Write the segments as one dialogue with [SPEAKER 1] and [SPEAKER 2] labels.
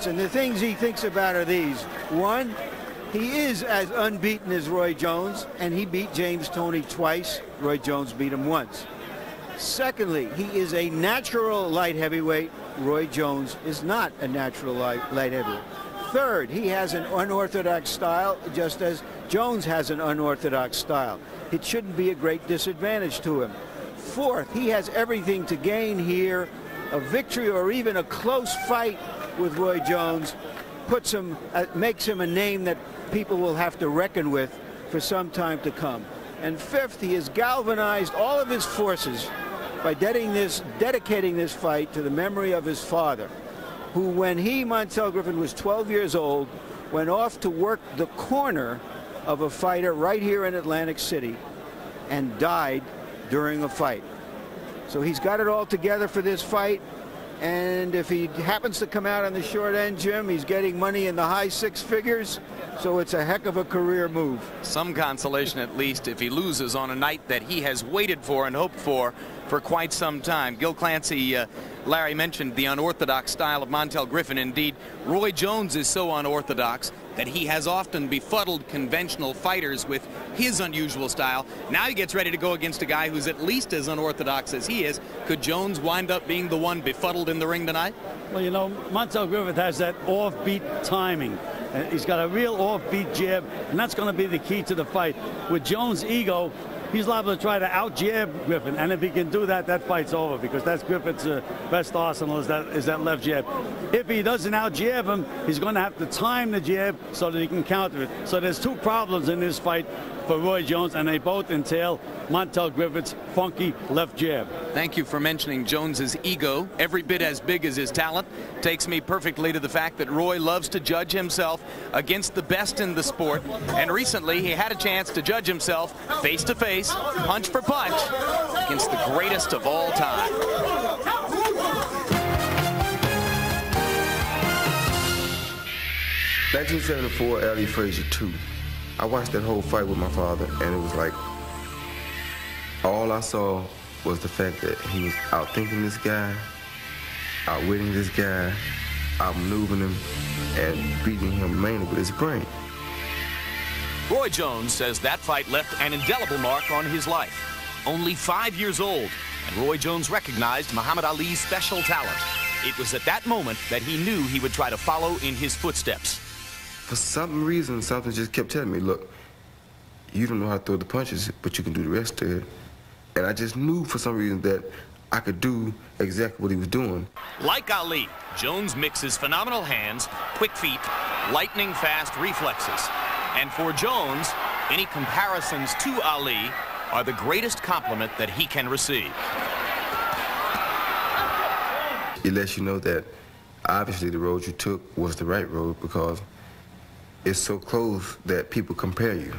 [SPEAKER 1] fights, and the things he thinks about are these. One, he is as unbeaten as Roy Jones, and he beat James Toney twice. Roy Jones beat him once. Secondly, he is a natural light heavyweight. Roy Jones is not a natural light heavyweight. Third, he has an unorthodox style, just as Jones has an unorthodox style. It shouldn't be a great disadvantage to him. Fourth, he has everything to gain here. A victory or even a close fight with Roy Jones puts him, makes him a name that people will have to reckon with for some time to come. And fifth, he has galvanized all of his forces by dedicating this fight to the memory of his father, who, when he, Montel Griffin, was 12 years old, went off to work the corner of a fighter right here in Atlantic City and died during a fight. So he's got it all together for this fight, and if he happens to come out on the short end, Jim, he's getting money in the high six figures, so it's a heck of a career move.
[SPEAKER 2] Some consolation, at least, if he loses on a night that he has waited for and hoped for quite some time. Gil Clancy, Larry mentioned the unorthodox style of Montel Griffin. Indeed, Roy Jones is so unorthodox that he has often befuddled conventional fighters with his unusual style. Now he gets ready to go against a guy who's at least as unorthodox as he is. Could Jones wind up being the one befuddled in the ring tonight?
[SPEAKER 3] Well, you know, Montel Griffin has that offbeat timing. He's got a real offbeat jab, and that's going to be the key to the fight. With Jones' ego, he's liable to try to out-jab Griffin, and if he can do that, that fight's over, because that's Griffin's best arsenal is that left jab. If he doesn't out-jab him, he's going to have to time the jab so that he can counter it. So there's two problems in this fight for Roy Jones, and they both entail Montel Griffin's funky left jab.
[SPEAKER 2] Thank you for mentioning Jones's ego. Every bit as big as his talent. Takes me perfectly to the fact that Roy loves to judge himself against the best in the sport, and recently he had a chance to judge himself face to face, punch for punch, against the greatest of all time.
[SPEAKER 4] 1974, Ali Frazier 2. I watched that whole fight with my father, and it was like all I saw was the fact that he was outthinking this guy, outwitting this guy, outmaneuvering him, and beating him mainly with his brain.
[SPEAKER 2] Roy Jones says that fight left an indelible mark on his life. Only 5 years old, and Roy Jones recognized Muhammad Ali's special talent. It was at that moment that he knew he would try to follow in his footsteps.
[SPEAKER 4] For some reason, something just kept telling me, look, you don't know how to throw the punches, but you can do the rest of it. And I just knew for some reason that I could do exactly what he was doing.
[SPEAKER 2] Like Ali, Jones mixes phenomenal hands, quick feet, lightning fast reflexes. And for Jones, any comparisons to Ali are the greatest compliment that he can receive.
[SPEAKER 4] It lets you know that obviously the road you took was the right road, because it's so close that people compare you.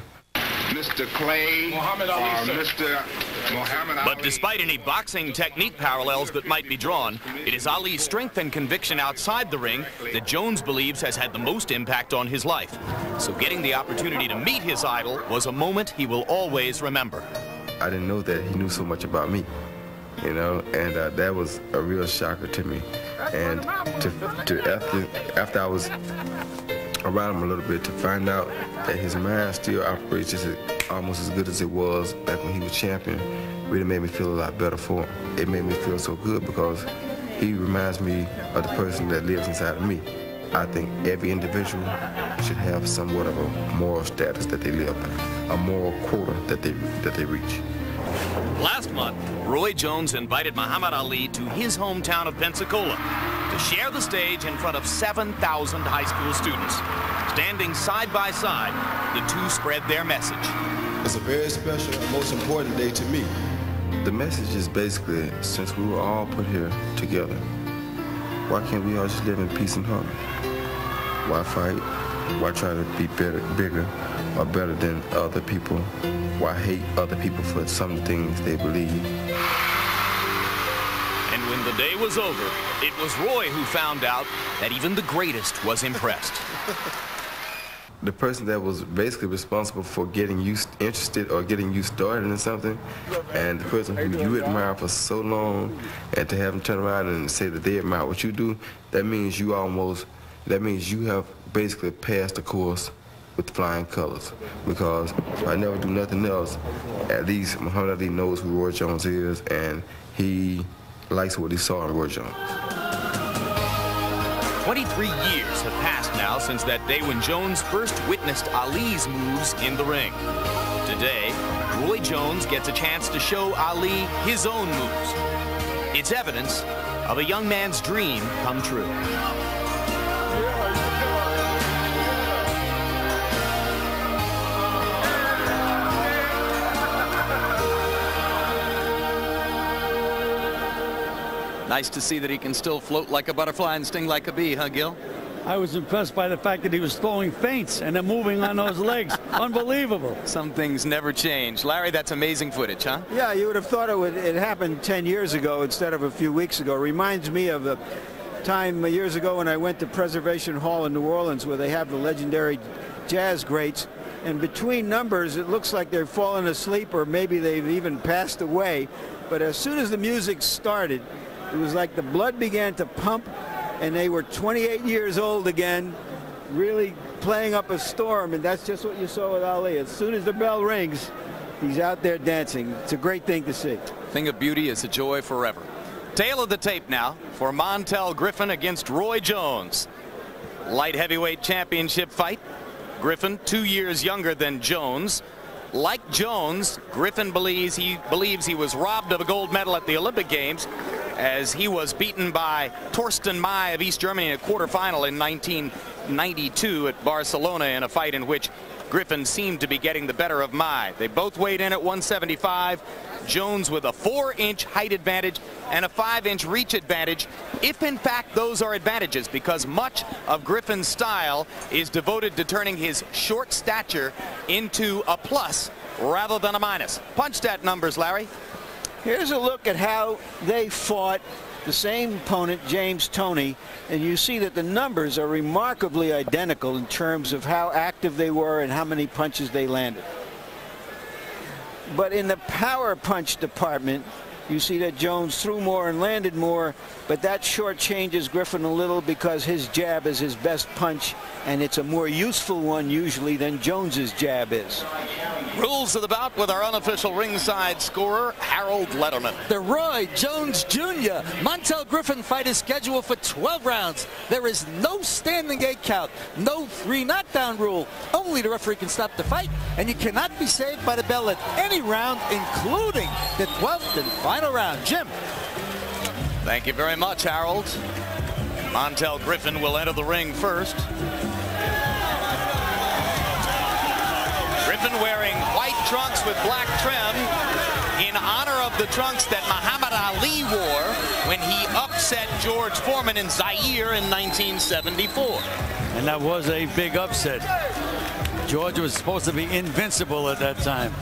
[SPEAKER 5] Mr. Clay, Muhammad Ali, Mr. Muhammad Ali.
[SPEAKER 2] But despite any boxing technique parallels that might be drawn, it is Ali's strength and conviction outside the ring that Jones believes has had the most impact on his life. So getting the opportunity to meet his idol was a moment he will always remember.
[SPEAKER 4] I didn't know that he knew so much about me, you know, and that was a real shocker to me. And after I was around him a little bit, to find out that his mind still operates just almost as good as it was back when he was champion, really made me feel a lot better for him. It made me feel so good because he reminds me of the person that lives inside of me. I think every individual should have somewhat of a moral status that they live by, a moral quota that they reach.
[SPEAKER 2] Last month, Roy Jones invited Muhammad Ali to his hometown of Pensacola to share the stage in front of 7,000 high school students. Standing side by side, the two spread their message.
[SPEAKER 6] It's a very special and most important day to me.
[SPEAKER 4] The message is basically, since we were all put here together, why can't we all just live in peace and harmony? Why fight? Why try to be bigger or better than other people? Why hate other people for some things they believe?
[SPEAKER 2] And when the day was over, it was Roy who found out that even the greatest was impressed.
[SPEAKER 4] The person that was basically responsible for getting you interested or getting you started in something, and the person who you admire for so long, and to have them turn around and say that they admire what you do, that means you almost that means you have basically passed the course with flying colors. Because if I never do nothing else, at least Muhammad Ali knows who Roy Jones is, and he likes what he saw in Roy Jones.
[SPEAKER 2] 23 years have passed now since that day when Jones first witnessed Ali's moves in the ring. Today, Roy Jones gets a chance to show Ali his own moves. It's evidence of a young man's dream come true. Nice to see that he can still float like a butterfly and sting like a bee, huh, Gil?
[SPEAKER 3] I was impressed by the fact that he was throwing feints and then moving on those legs. Unbelievable.
[SPEAKER 2] Some things never change. Larry, that's amazing footage, huh?
[SPEAKER 1] Yeah, you would have thought it happened 10 years ago instead of a few weeks ago. Reminds me of the time years ago when I went to Preservation Hall in New Orleans, where they have the legendary jazz greats. And between numbers, it looks like they're falling asleep, or maybe they've even passed away. But as soon as the music started, it was like the blood began to pump, and they were 28 years old again, really playing up a storm. And that's just what you saw with Ali. As soon as the bell rings, he's out there dancing. It's a great thing to see.
[SPEAKER 2] Thing of beauty is a joy forever. Tail of the tape now for Montel Griffin against Roy Jones. Light heavyweight championship fight. Griffin 2 years younger than Jones. Like Jones, Griffin believes he was robbed of a gold medal at the Olympic Games, as he was beaten by Torsten Mai of East Germany in a quarterfinal in 1992 at Barcelona, in a fight in which Griffin seemed to be getting the better of Mai. They both weighed in at 175. Jones with a 4-inch height advantage and a 5-inch reach advantage, if in fact those are advantages, because much of Griffin's style is devoted to turning his short stature into a plus rather than a minus. Punch that numbers, Larry.
[SPEAKER 1] Here's a look at how they fought the same opponent, James Toney, and you see that the numbers are remarkably identical in terms of how active they were and how many punches they landed. But in the power punch department, you see that Jones threw more and landed more, but that shortchanges Griffin a little because his jab is his best punch, and it's a more useful one usually than Jones's jab is.
[SPEAKER 2] Rules of the bout with our unofficial ringside scorer, Harold Letterman.
[SPEAKER 7] The Roy Jones Jr. Montel Griffin fight is scheduled for 12 rounds. There is no standing 8 count, no 3 knockdown rule. Only the referee can stop the fight, and you cannot be saved by the bell at any round, including the 12th and final round. Jim.
[SPEAKER 2] Thank you very much, Harold. Montel Griffin will enter the ring first. Griffin wearing white trunks with black trim in honor of the trunks that Muhammad Ali wore when he upset George Foreman in Zaire in 1974.
[SPEAKER 3] And that was a big upset. George was supposed to be invincible at that time.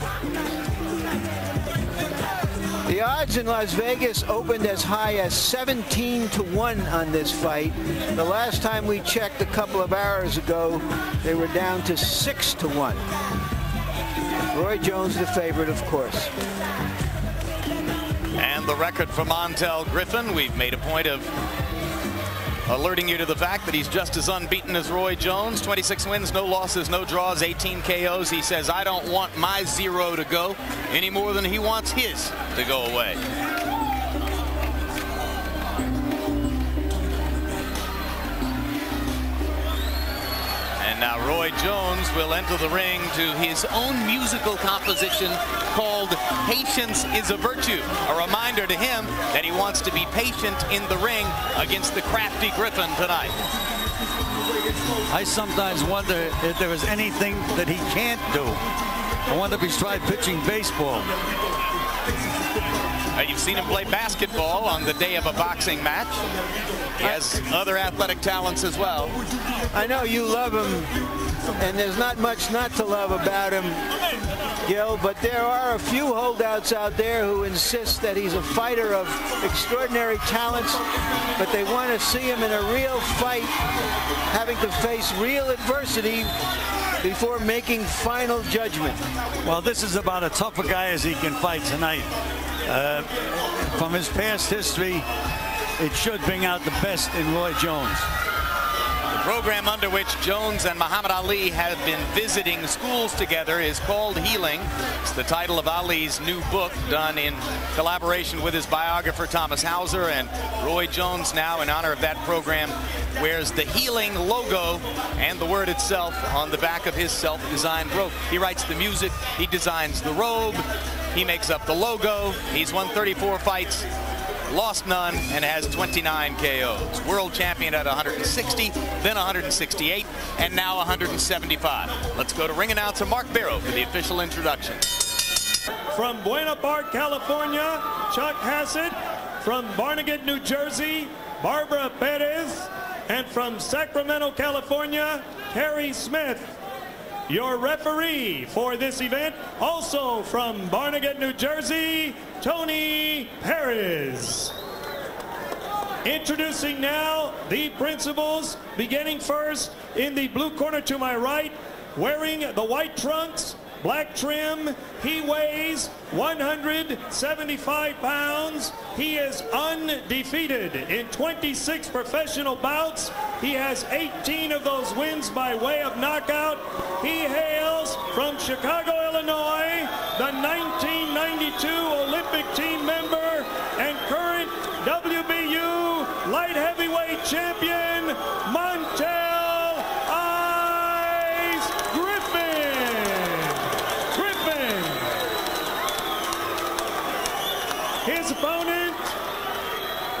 [SPEAKER 1] The odds in Las Vegas opened as high as 17-1 on this fight. The last time we checked a couple of hours ago, they were down to 6-1. Roy Jones the favorite, of course.
[SPEAKER 2] And the record for Montel Griffin, we've made a point of alerting you to the fact that he's just as unbeaten as Roy Jones. 26 wins, no losses, no draws, 18 KOs. He says, I don't want my 0 to go any more than he wants his to go away. And now Roy Jones will enter the ring to his own musical composition called Patience is a Virtue. A reminder to him that he wants to be patient in the ring against the crafty Griffin tonight.
[SPEAKER 3] I sometimes wonder if there is anything that he can't do. I wonder if he's tried pitching baseball.
[SPEAKER 2] You've seen him play basketball on the day of a boxing match. He has other athletic talents as well.
[SPEAKER 1] I know you love him, and there's not much not to love about him, Gil, but there are a few holdouts out there who insist that he's a fighter of extraordinary talents, but they want to see him in a real fight, having to face real adversity before making final judgment.
[SPEAKER 3] Well, this is about as tough a guy as he can fight tonight. From his past history, it should bring out the best in Roy Jones.
[SPEAKER 2] program under which Jones and Muhammad Ali have been visiting schools together is called Healing. It's the title of Ali's new book, done in collaboration with his biographer Thomas Hauser. And Roy Jones, now in honor of that program, wears the Healing logo and the word itself on the back of his self-designed robe. He writes the music, he designs the robe, he makes up the logo. He's won 34 fights, lost none, and has 29 KOs. World champion at 160, then 168, and now 175. Let's go to ring announcer Mark Barrow for the official introduction.
[SPEAKER 8] From Buena Park, California, Chuck Hassett. From Barnegat, New Jersey, Barbara Perez. And from Sacramento, California, Terry Smith. Your referee for this event, also from Barnegat, New Jersey, Tony Perez. Introducing now the principals, beginning first in the blue corner to my right, wearing the white trunks, black trim. He weighs 175 pounds. He is undefeated in 26 professional bouts. He has 18 of those wins by way of knockout. He hails from Chicago, Illinois, the 1992 Olympic team member and current WBU light heavyweight champion, Montel Ice Griffin. His opponent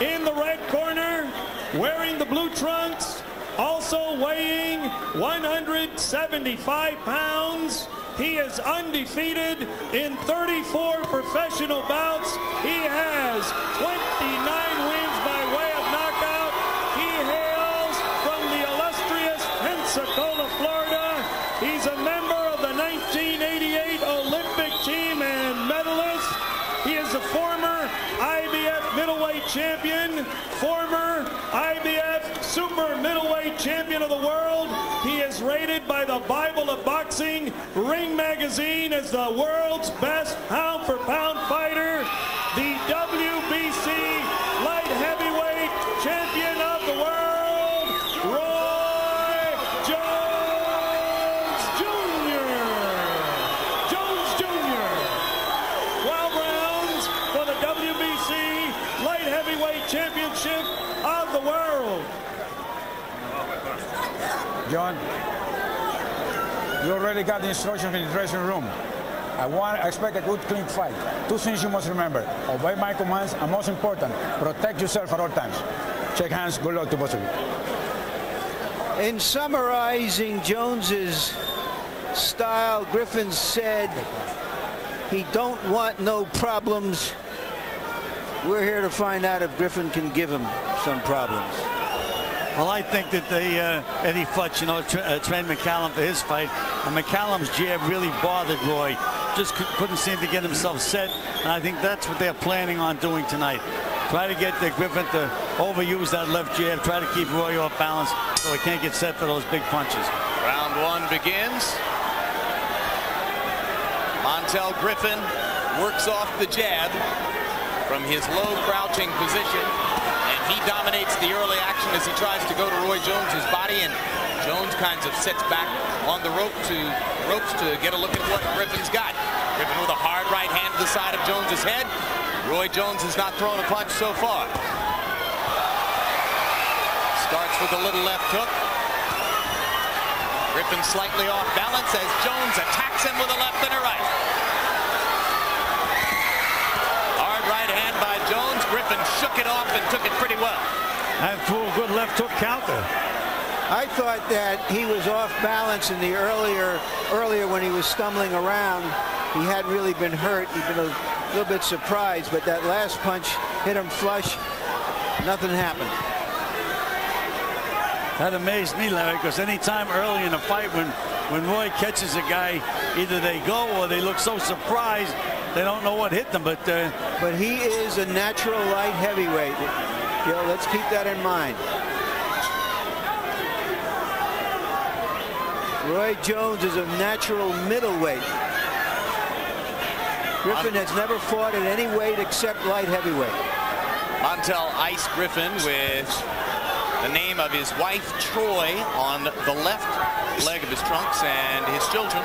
[SPEAKER 8] in the red corner, wearing the blue trunks, also weighing 175 pounds. He is undefeated in 34 professional bouts. He has 29 wins by way of knockout. He hails from the illustrious Pensacola, Florida. He's a member of the 1988 Olympic team and medalist. He is a former IBF middleweight champion, former IBF super middleweight champion of the world. He is rated by the Bible of Boxing, Ring Magazine, as the world's best pound-for-pound fighter, the WBC light heavyweight champion of the world, Roy Jones Jr. Jones Jr. 12 rounds for the WBC light heavyweight championship of the world.
[SPEAKER 9] John, you already got the instructions in the dressing room. I expect a good, clean fight. Two things you must remember: obey my commands, and most important, protect yourself at all times. Shake hands. Good luck to both of you.
[SPEAKER 1] In summarizing Jones's style, Griffin said he don't want no problems. We're here to find out if Griffin can give him some problems.
[SPEAKER 3] Well, I think that Eddie Futch, trained McCallum for his fight, and McCallum's jab really bothered Roy. Just couldn't seem to get himself set, and I think that's what they're planning on doing tonight. Try to get Griffin to overuse that left jab, try to keep Roy off balance so he can't get set for those big punches.
[SPEAKER 2] Round one begins. Montel Griffin works off the jab from his low crouching position, and he dominates the early action as he tries to go to Roy Jones's body, and Jones kind of sits back on the ropes to get a look at what Griffin's got. Griffin with a hard right hand to the side of Jones's head. Roy Jones has not thrown a punch so far. Starts with a little left hook. Griffin slightly off balance as Jones attacks him with a left and a right. Hard right hand by Jones. Griffin shook it off and took it pretty well.
[SPEAKER 3] And threw a good left hook counter.
[SPEAKER 1] I thought that he was off balance in the earlier when he was stumbling around. He hadn't really been hurt. He'd been a little bit surprised, but that last punch hit him flush. Nothing happened.
[SPEAKER 3] That amazed me, Larry, because any time early in a fight when Roy catches a guy, either they go or they look so surprised they don't know what hit them. But
[SPEAKER 1] he is a natural light heavyweight. Let's keep that in mind. Roy Jones is a natural middleweight. Griffin has never fought at any weight except light heavyweight.
[SPEAKER 2] Montel Ice Griffin with the name of his wife, Troy, on the left leg of his trunks, and his children,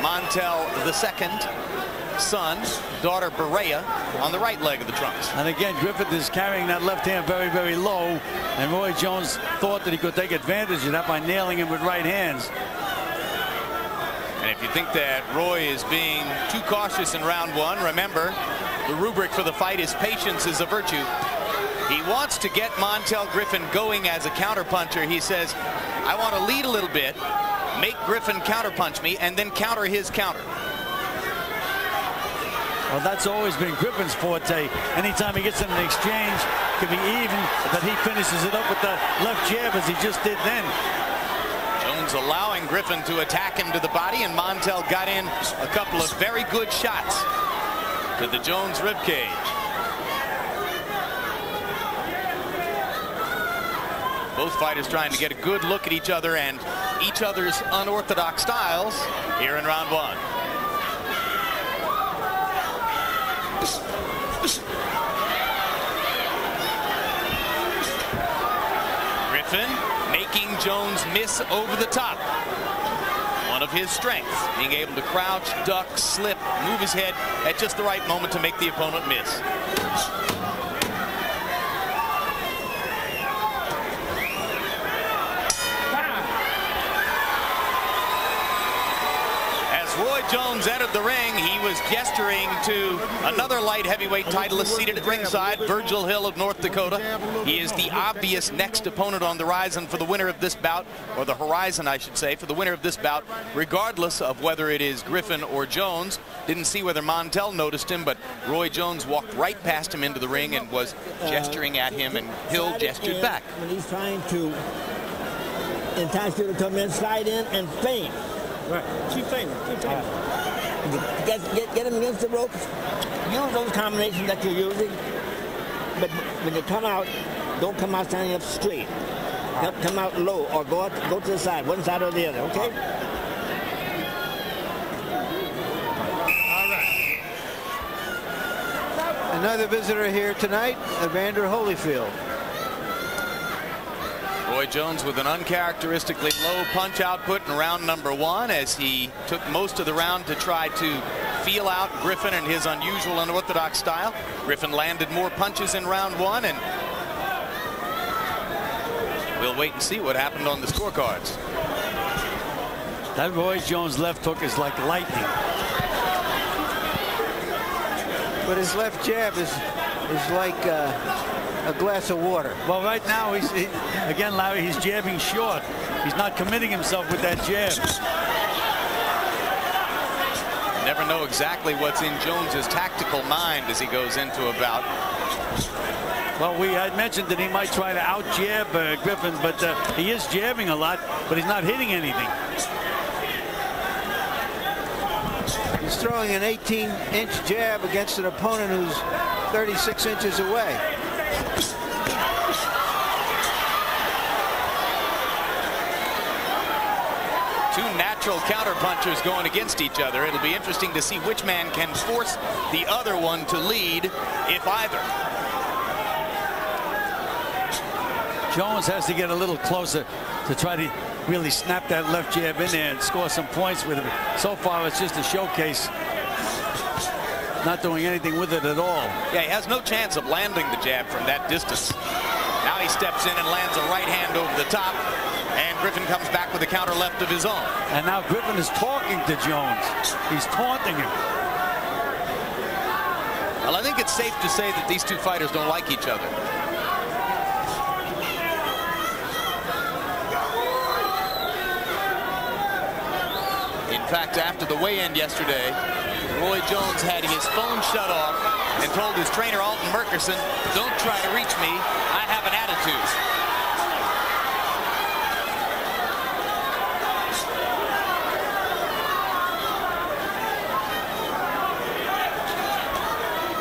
[SPEAKER 2] Montel II, son, daughter Berea, on the right leg of the trunks.
[SPEAKER 3] And again, Griffin is carrying that left hand very, very low, and Roy Jones thought that he could take advantage of that by nailing him with right hands.
[SPEAKER 2] And if you think that Roy is being too cautious in round one, remember, the rubric for the fight is patience is a virtue. He wants to get Montel Griffin going as a counterpuncher. He says, I want to lead a little bit, make Griffin counterpunch me, and then counter his counter.
[SPEAKER 3] Well, that's always been Griffin's forte. Anytime he gets in an exchange, it can be even, that he finishes it up with the left jab as he just did then.
[SPEAKER 2] Jones allowing Griffin to attack him to the body, and Montel got in a couple of very good shots to the Jones ribcage. Both fighters trying to get a good look at each other and each other's unorthodox styles here in round one. Griffin making Jones miss over the top. One of his strengths, being able to crouch, duck, slip, move his head at just the right moment to make the opponent miss. Roy Jones entered the ring. He was gesturing to another light heavyweight titleist seated at ringside, Virgil Hill of North Dakota. He is the obvious next opponent on the horizon for the winner of this bout, or the horizon, I should say, for the winner of this bout, regardless of whether it is Griffin or Jones. Didn't see whether Montel noticed him, but Roy Jones walked right past him into the ring and was gesturing at him, and Hill gestured back.
[SPEAKER 10] When he's trying to entice you to come in, slide in, and feint. Right. Keep feinting. Keep feinting. Get him against the ropes. Use those combinations that you're using. But when you come out, don't come out standing up straight. Come out low or go to the side, one side or the other, okay?
[SPEAKER 1] All right. Another visitor here tonight, Evander Holyfield.
[SPEAKER 2] Roy Jones with an uncharacteristically low punch output in round number one, as he took most of the round to try to feel out Griffin and his unusual unorthodox style. Griffin landed more punches in round one, and we'll wait and see what happened on the scorecards.
[SPEAKER 3] That Roy Jones left hook is like lightning.
[SPEAKER 1] But his left jab is like a glass of water.
[SPEAKER 3] Well, right now, again, Larry, he's jabbing short. He's not committing himself with that jab.
[SPEAKER 2] Never know exactly what's in Jones's tactical mind as he goes into a bout.
[SPEAKER 3] Well, we had mentioned that he might try to out-jab Griffin, but he is jabbing a lot, but he's not hitting anything.
[SPEAKER 1] He's throwing an 18-inch jab against an opponent who's 36 inches away.
[SPEAKER 2] Two natural counterpunchers going against each other. It'll be interesting to see which man can force the other one to lead, if either.
[SPEAKER 3] Jones has to get a little closer to try to really snap that left jab in there and score some points with it. So far, it's just a showcase. Not doing anything with it at all.
[SPEAKER 2] Yeah, he has no chance of landing the jab from that distance. Now he steps in and lands a right hand over the top, and Griffin comes back with a counter left of his own.
[SPEAKER 3] And now Griffin is talking to Jones. He's taunting him.
[SPEAKER 2] Well, I think it's safe to say that these two fighters don't like each other. In fact, after the weigh-in yesterday, Roy Jones had his phone shut off and told his trainer, Alton Merkerson, don't try to reach me. I have an attitude.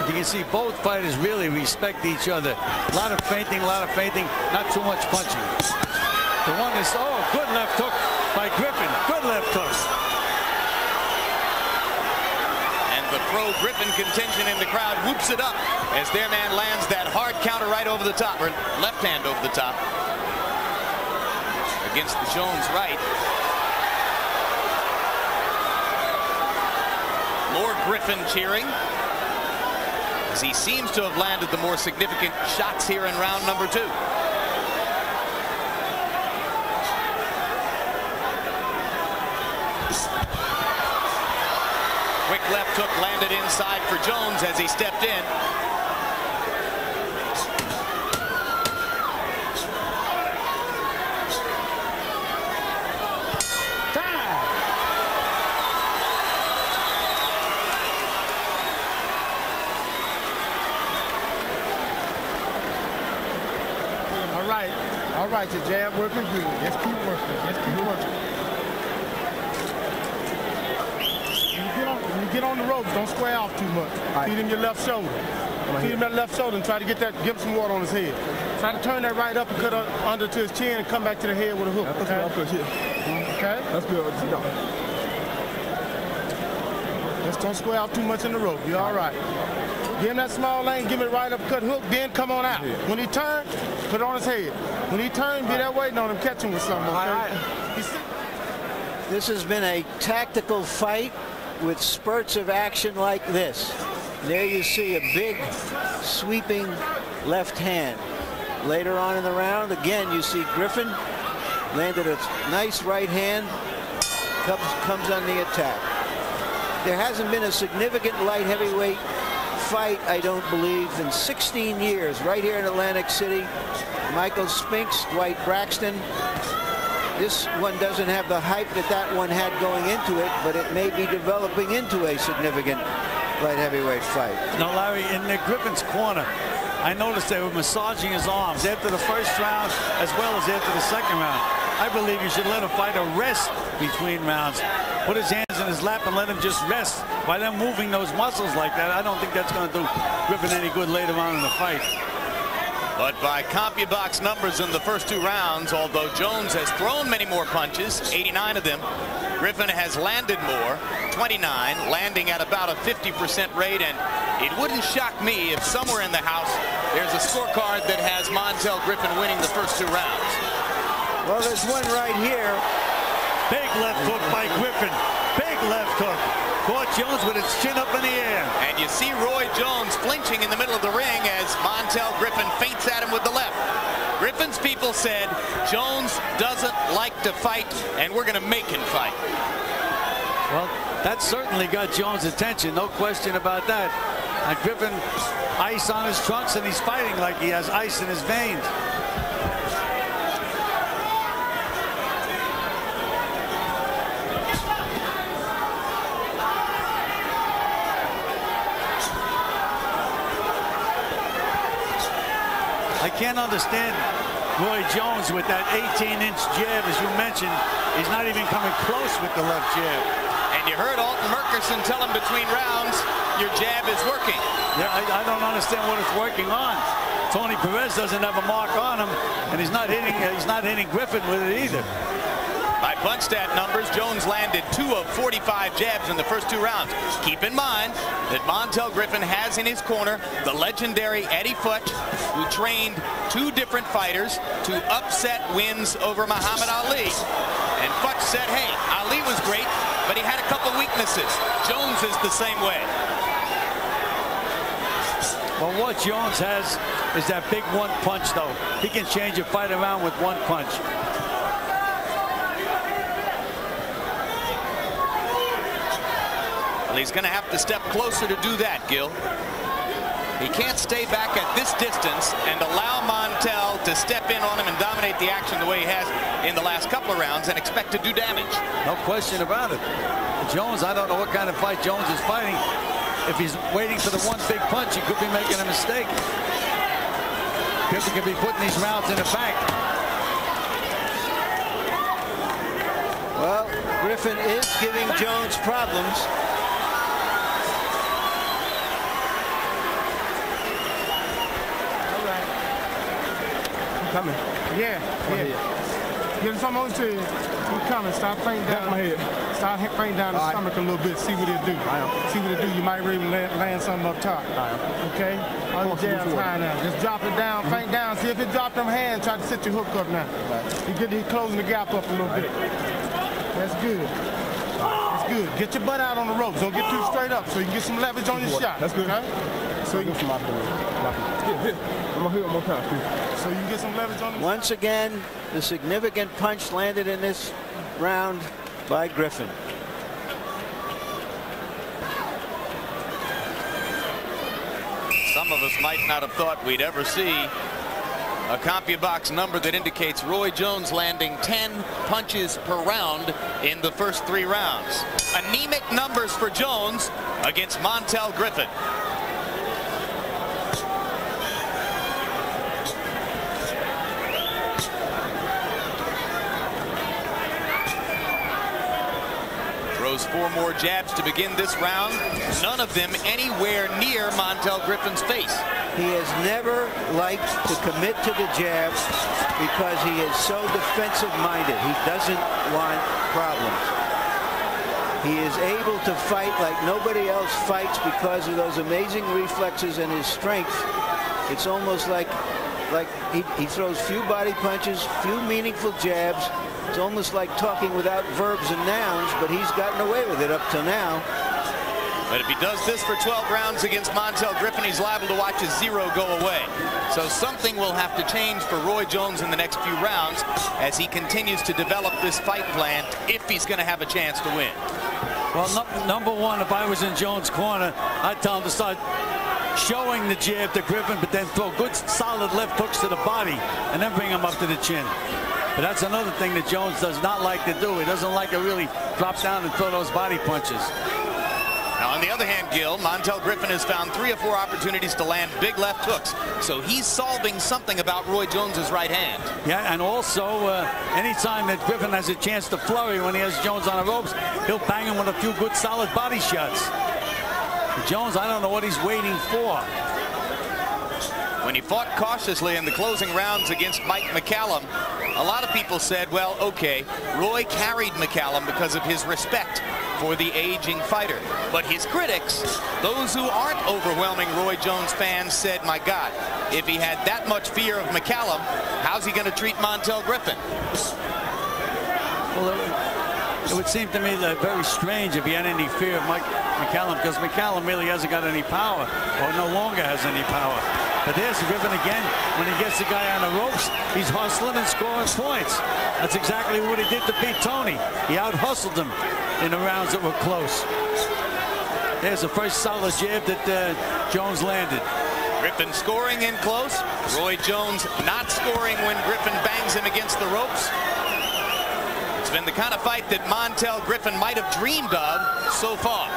[SPEAKER 3] You can see both fighters really respect each other. A lot of feinting, not too much punching. The one is, oh, good left hook by Griffin. Good left hook.
[SPEAKER 2] The pro-Griffin contingent in the crowd whoops it up as their man lands that hard counter right over the top, or left hand over the top. against the Jones right. Lord Griffin cheering as he seems to have landed the more significant shots here in round number 2. Quick left hook landed inside for Jones as he stepped in.
[SPEAKER 11] All right, your jab working good. Just keep working. Just keep working. When you get on the ropes, don't square off too much. Right. Feed him your left shoulder. Feed him that left shoulder and try to get that, give him some water on his head. Try to turn that right uppercut under to his chin and come back to the head with a hook.
[SPEAKER 6] That's good.
[SPEAKER 11] Okay?
[SPEAKER 6] That's good.
[SPEAKER 11] Just don't square off too much in the rope. You're all right. Give him that small lane, give him a right uppercut hook, then come on out. When he turns, put it on his head. When he turns, be there waiting on him, catch him with something, okay?
[SPEAKER 1] This has been a tactical fight with spurts of action like this. There you see a big sweeping left hand. Later on in the round, again, you see Griffin landed a nice right hand, comes on the attack. There hasn't been a significant light heavyweight fight, I don't believe, in 16 years right here in Atlantic City. Michael Spinks, Dwight Braxton. This one doesn't have the hype that one had going into it, but it may be developing into a significant light heavyweight fight.
[SPEAKER 3] Now, Larry, in Griffin's corner, I noticed they were massaging his arms after the first round as well as after the second round. I believe you should let a fighter rest between rounds. Put his hands in his lap and let him just rest. By them moving those muscles like that, I don't think that's going to do Griffin any good later on in the fight.
[SPEAKER 2] But by CompuBox numbers in the first 2 rounds, although Jones has thrown many more punches, 89 of them, Griffin has landed more, 29, landing at about a 50% rate. And it wouldn't shock me if somewhere in the house there's a scorecard that has Montel Griffin winning the first 2 rounds.
[SPEAKER 1] Well, there's one right here.
[SPEAKER 3] Big left hook by Griffin. Big left hook. Caught Jones with its chin up in the air.
[SPEAKER 2] And you see Roy Jones flinching in the middle of the ring as Montel Griffin feints at him with the left. Griffin's people said Jones doesn't like to fight, and we're going to make him fight.
[SPEAKER 3] Well, that certainly got Jones' attention, no question about that. And Griffin, ice on his trunks, and he's fighting like he has ice in his veins. I can't understand Roy Jones with that 18-inch jab, as you mentioned. He's not even coming close with the left jab.
[SPEAKER 2] And you heard Alton Murkerson tell him between rounds, your jab is working.
[SPEAKER 3] Yeah, I don't understand what it's working on. Tony Perez doesn't have a mark on him, and he's not hitting Griffin with it either.
[SPEAKER 2] By punch stat numbers, Jones landed 2 of 45 jabs in the first 2 rounds. Keep in mind that Montel Griffin has in his corner the legendary Eddie Futch, who trained 2 different fighters to upset wins over Muhammad Ali. And Futch said, hey, Ali was great, but he had a couple weaknesses. Jones is the same way.
[SPEAKER 3] Well, what Jones has is that big one punch, though. He can change a fight around with one punch.
[SPEAKER 2] He's going to have to step closer to do that, Gil. He can't stay back at this distance and allow Montel to step in on him and dominate the action the way he has in the last couple of rounds and expect to do damage.
[SPEAKER 3] No question about it. Jones, I don't know what kind of fight Jones is fighting. If he's waiting for the one big punch, he could be making a mistake. Griffin could be putting these rounds in the bank.
[SPEAKER 1] Well, Griffin is giving Jones problems.
[SPEAKER 11] Coming. Yeah. Get him something on his head. He's coming. Start fainting down. My head. Start fainting down the stomach a little bit. See what it do. See what it do. You might even land something up top. Okay? All your jabs high now. Just drop it down. Faint down. See if it dropped them hands. Try to sit your hook up now. He's closing the gap up a little bit. That's good. That's good. Get your butt out on the ropes. Don't get too straight up so you can get some leverage on your shot. That's good. Okay? So you can get some leverage on the
[SPEAKER 1] Once again, the significant punch landed in this round by Griffin.
[SPEAKER 2] Some of us might not have thought we'd ever see a CompuBox number that indicates Roy Jones landing 10 punches per round in the first 3 rounds. Anemic numbers for Jones against Montel Griffin. Throws 4 more jabs to begin this round, none of them anywhere near Montel Griffin's face.
[SPEAKER 1] He has never liked to commit to the jabs because he is so defensive-minded. He doesn't want problems. He is able to fight like nobody else fights because of those amazing reflexes and his strength. It's almost like he throws few body punches, few meaningful jabs. It's almost like talking without verbs and nouns, but he's gotten away with it up till now.
[SPEAKER 2] But if he does this for 12 rounds against Montel Griffin, he's liable to watch his 0 go away. So something will have to change for Roy Jones in the next few rounds as he continues to develop this fight plan if he's going to have a chance to win.
[SPEAKER 3] Well, number one, if I was in Jones' corner, I'd tell him to start showing the jab to Griffin, but then throw good solid left hooks to the body and then bring him up to the chin. But that's another thing that Jones does not like to do. He doesn't like to really drop down and throw those body punches.
[SPEAKER 2] Now, on the other hand, Gil, Montel Griffin has found 3 or 4 opportunities to land big left hooks. So he's solving something about Roy Jones's right hand.
[SPEAKER 3] Yeah, and also anytime that Griffin has a chance to flurry when he has Jones on the ropes, he'll bang him with a few good solid body shots. But Jones, I don't know what he's waiting for.
[SPEAKER 2] When he fought cautiously in the closing rounds against Mike McCallum, a lot of people said, well, okay, Roy carried McCallum because of his respect for the aging fighter. But his critics, those who aren't overwhelming Roy Jones fans, said, my God, if he had that much fear of McCallum, how's he going to treat Montel Griffin?
[SPEAKER 3] Well, it would seem to me that very strange if he had any fear of Mike McCallum, because McCallum really hasn't got any power, or no longer has any power. But there's Griffin again. When he gets the guy on the ropes, he's hustling and scoring points. That's exactly what he did to beat Tony. He out-hustled him in the rounds that were close. There's the first solid jab that Jones landed.
[SPEAKER 2] Griffin scoring in close. Roy Jones not scoring when Griffin bangs him against the ropes. It's been the kind of fight that Montel Griffin might have dreamed of so far.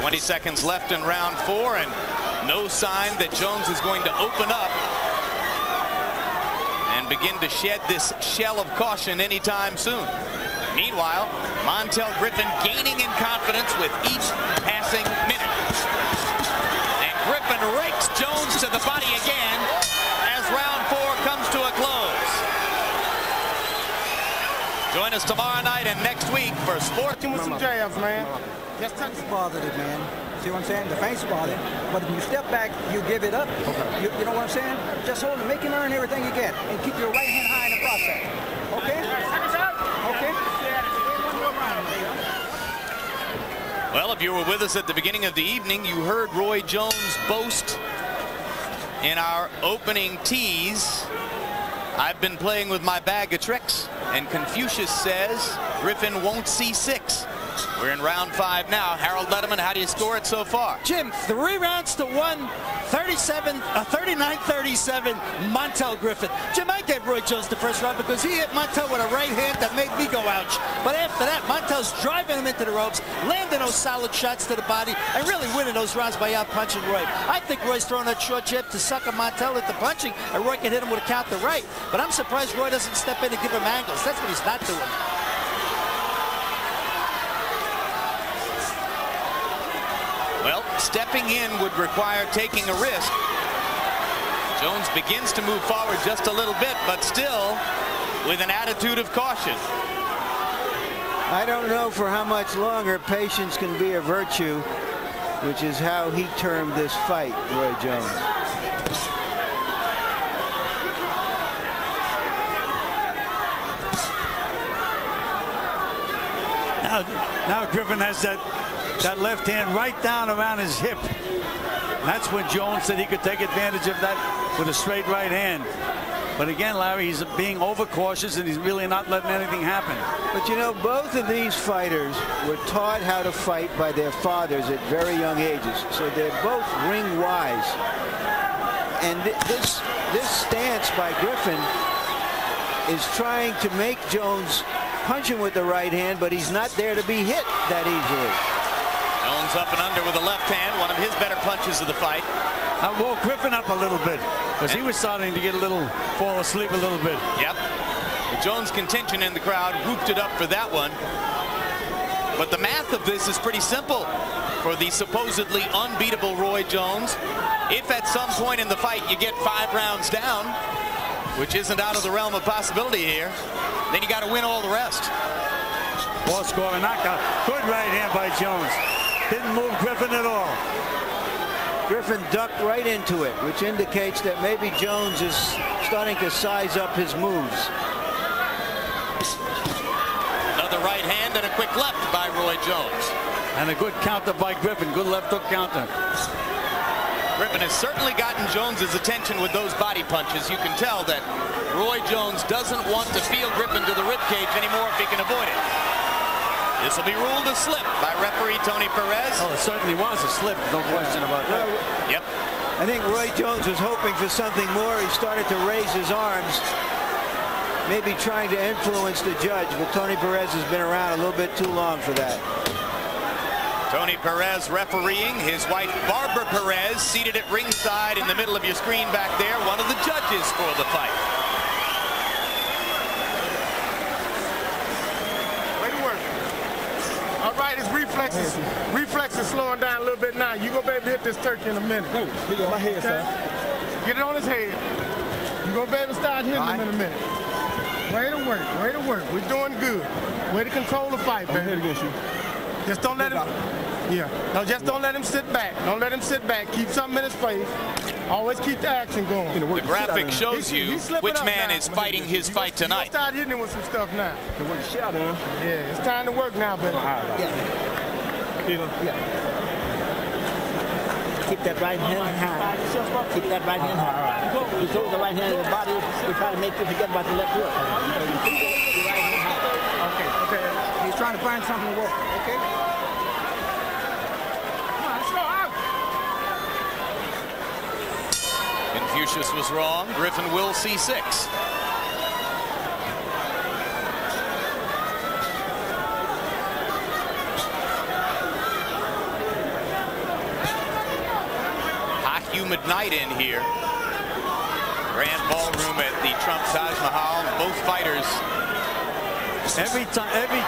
[SPEAKER 2] 20 seconds left in round 4, and no sign that Jones is going to open up and begin to shed this shell of caution anytime soon. Meanwhile, Montel Griffin gaining in confidence with each passing minute. And Griffin rakes Jones to the body again as round 4 comes to a close. Join us tomorrow night and next week for Sports.
[SPEAKER 11] With some jabs, man.
[SPEAKER 12] Just touch bothered it, man. See what I'm saying? The feints bothered. But if you step back, you give it up. Okay. You know what I'm saying? Just hold it. Make him earn everything you get. And keep your right hand high in the process. Okay?
[SPEAKER 2] Okay? Well, if you were with us at the beginning of the evening, you heard Roy Jones boast in our opening tease. I've been playing with my bag of tricks, and Confucius says Griffin won't see 6. We're in round 5 now. Harold Letterman, how do you score it so far?
[SPEAKER 7] Jim, 3 rounds to 1, 39-37, Montel Griffin. Jim, I gave Roy Jones the first round because he hit Montel with a right hand that made me go ouch. But after that, Montel's driving him into the ropes, landing those solid shots to the body, and really winning those rounds by out-punching Roy. I think Roy's throwing that short jab to sucker Montel into punching, and Roy can hit him with a counter right. But I'm surprised Roy doesn't step in and give him angles. That's what he's not doing.
[SPEAKER 2] stepping in would require taking a risk. Jones begins to move forward just a little bit, but still with an attitude of caution.
[SPEAKER 1] I don't know for how much longer patience can be a virtue, which is how he termed this fight, Roy Jones.
[SPEAKER 3] Now Griffin has that left hand right down around his hip. That's when Jones said he could take advantage of that with a straight right hand. But again, Larry, he's being overcautious and he's really not letting anything happen.
[SPEAKER 1] But you know, both of these fighters were taught how to fight by their fathers at very young ages. So they're both ring wise. And this stance by Griffin is trying to make Jones punch him with the right hand, but he's not there to be hit that easily.
[SPEAKER 2] Jones up and under with the left hand, one of his better punches of the fight.
[SPEAKER 3] I woke Griffin up a little bit because he was starting to get fall asleep a little bit.
[SPEAKER 2] Yep. The Jones contingent in the crowd whooped it up for that one. But the math of this is pretty simple for the supposedly unbeatable Roy Jones. If at some point in the fight you get 5 rounds down, which isn't out of the realm of possibility here, then you got to win all the rest.
[SPEAKER 3] Ball score, a knockout. Good right hand by Jones. Didn't move Griffin at all.
[SPEAKER 1] Griffin ducked right into it, which indicates that maybe Jones is starting to size up his moves.
[SPEAKER 2] Another right hand and a quick left by Roy Jones.
[SPEAKER 3] And a good counter by Griffin. Good left hook counter.
[SPEAKER 2] Griffin has certainly gotten Jones's attention with those body punches. You can tell that Roy Jones doesn't want to feel Griffin to the ribcage anymore if he can avoid it. This will be ruled a slip by referee Tony Perez.
[SPEAKER 3] Oh, it certainly was a slip, no question about that.
[SPEAKER 2] Yep.
[SPEAKER 1] I think Roy Jones was hoping for something more. He started to raise his arms, maybe trying to influence the judge, but Tony Perez has been around a little bit too long for that.
[SPEAKER 2] Tony Perez refereeing, his wife Barbara Perez seated at ringside in the middle of your screen back there, one of the judges for the fight.
[SPEAKER 11] All right, his reflexes. Reflexes slowing down a little bit now. You gonna be able to hit this turkey in a minute.
[SPEAKER 6] No, he got my head, sir.
[SPEAKER 11] Get it on his head. You gonna be able to start hitting him in a minute. Way to work, way to work. We're doing good. Way to control the fight, man.
[SPEAKER 6] I'm here against you.
[SPEAKER 11] Just don't let him. Yeah. No, just don't let him sit back. Don't let him sit back. Keep something in his face. Always keep the action going.
[SPEAKER 2] The graphic shows you which man is fighting his fight tonight.
[SPEAKER 11] Start hitting him with some stuff now.
[SPEAKER 6] Yeah,
[SPEAKER 11] it's time to work now, baby.
[SPEAKER 10] Keep that right hand high. Keep that right hand high. You throw the right hand in the body, you try to make you forget about the left hook. You keep the right hand high.
[SPEAKER 12] Okay. He's trying to find something to work. Okay.
[SPEAKER 2] Confucius was wrong. Griffin will see 6. Hot, humid night in here. Grand ballroom at the Trump Taj Mahal. Both fighters.
[SPEAKER 3] Every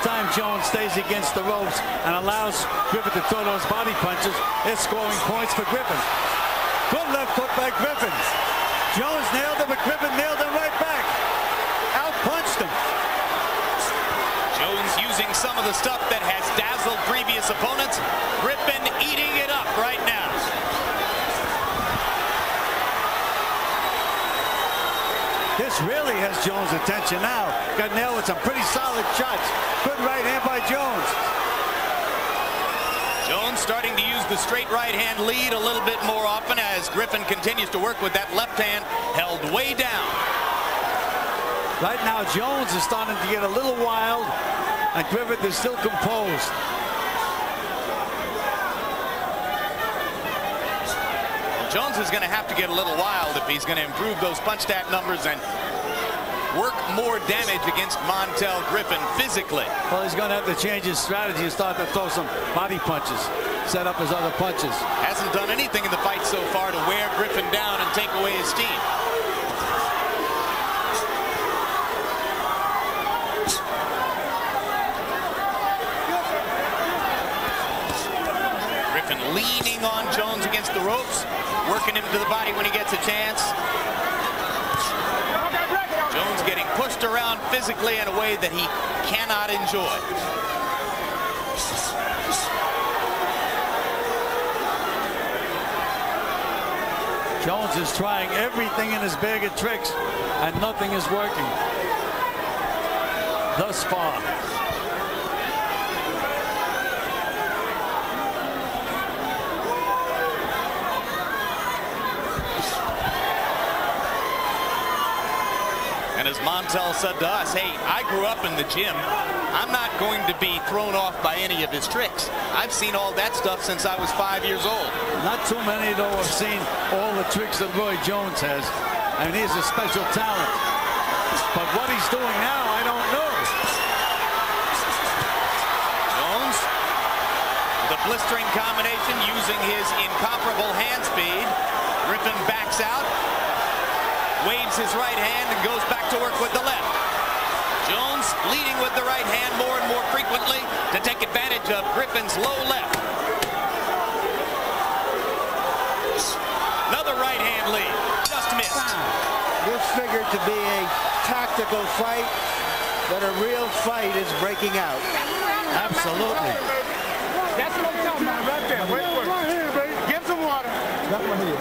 [SPEAKER 3] time Jones stays against the ropes and allows Griffin to throw those body punches, it's scoring points for Griffin. Good left hook by Griffin. Jones nailed him, but Griffin nailed him right back. Out-punched him.
[SPEAKER 2] Jones using some of the stuff that has dazzled previous opponents. Griffin eating it up right now.
[SPEAKER 3] This really has Jones' attention now. Got nailed with some pretty solid shots. Good right hand by Jones.
[SPEAKER 2] Jones starting to use the straight right hand lead a little bit more often as Griffin continues to work with that left hand held way down.
[SPEAKER 3] Right now Jones is starting to get a little wild and Griffin is still composed.
[SPEAKER 2] Jones is going to have to get a little wild if he's going to improve those punch stat numbers and work more damage against Montel Griffin physically.
[SPEAKER 3] Well, he's going to have to change his strategy and start to throw some body punches, set up his other punches.
[SPEAKER 2] Hasn't done anything in the fight so far to wear Griffin down and take away his steam. Griffin leaning on ropes, working him to the body when he gets a chance. Jones getting pushed around physically in a way that he cannot enjoy.
[SPEAKER 3] Jones is trying everything in his bag of tricks, and nothing is working thus far.
[SPEAKER 2] And as Montel said to us, hey, I grew up in the gym. I'm not going to be thrown off by any of his tricks. I've seen all that stuff since I was 5 years old.
[SPEAKER 3] Not too many, though, have seen all the tricks that Roy Jones has. I mean, he's a special talent. But what he's doing now, I don't know.
[SPEAKER 2] Jones, the blistering combination using his incomparable hand speed. Griffin backs out, waves his right hand, and goes back to work with the left. Jones leading with the right hand more and more frequently to take advantage of Griffin's low left. Another right hand lead, just missed.
[SPEAKER 1] This figured to be a tactical fight, but a real fight is breaking out.
[SPEAKER 3] Absolutely.
[SPEAKER 11] That's what I'm talking about right there. Wait for it. Here, baby. Get some water. That's one here.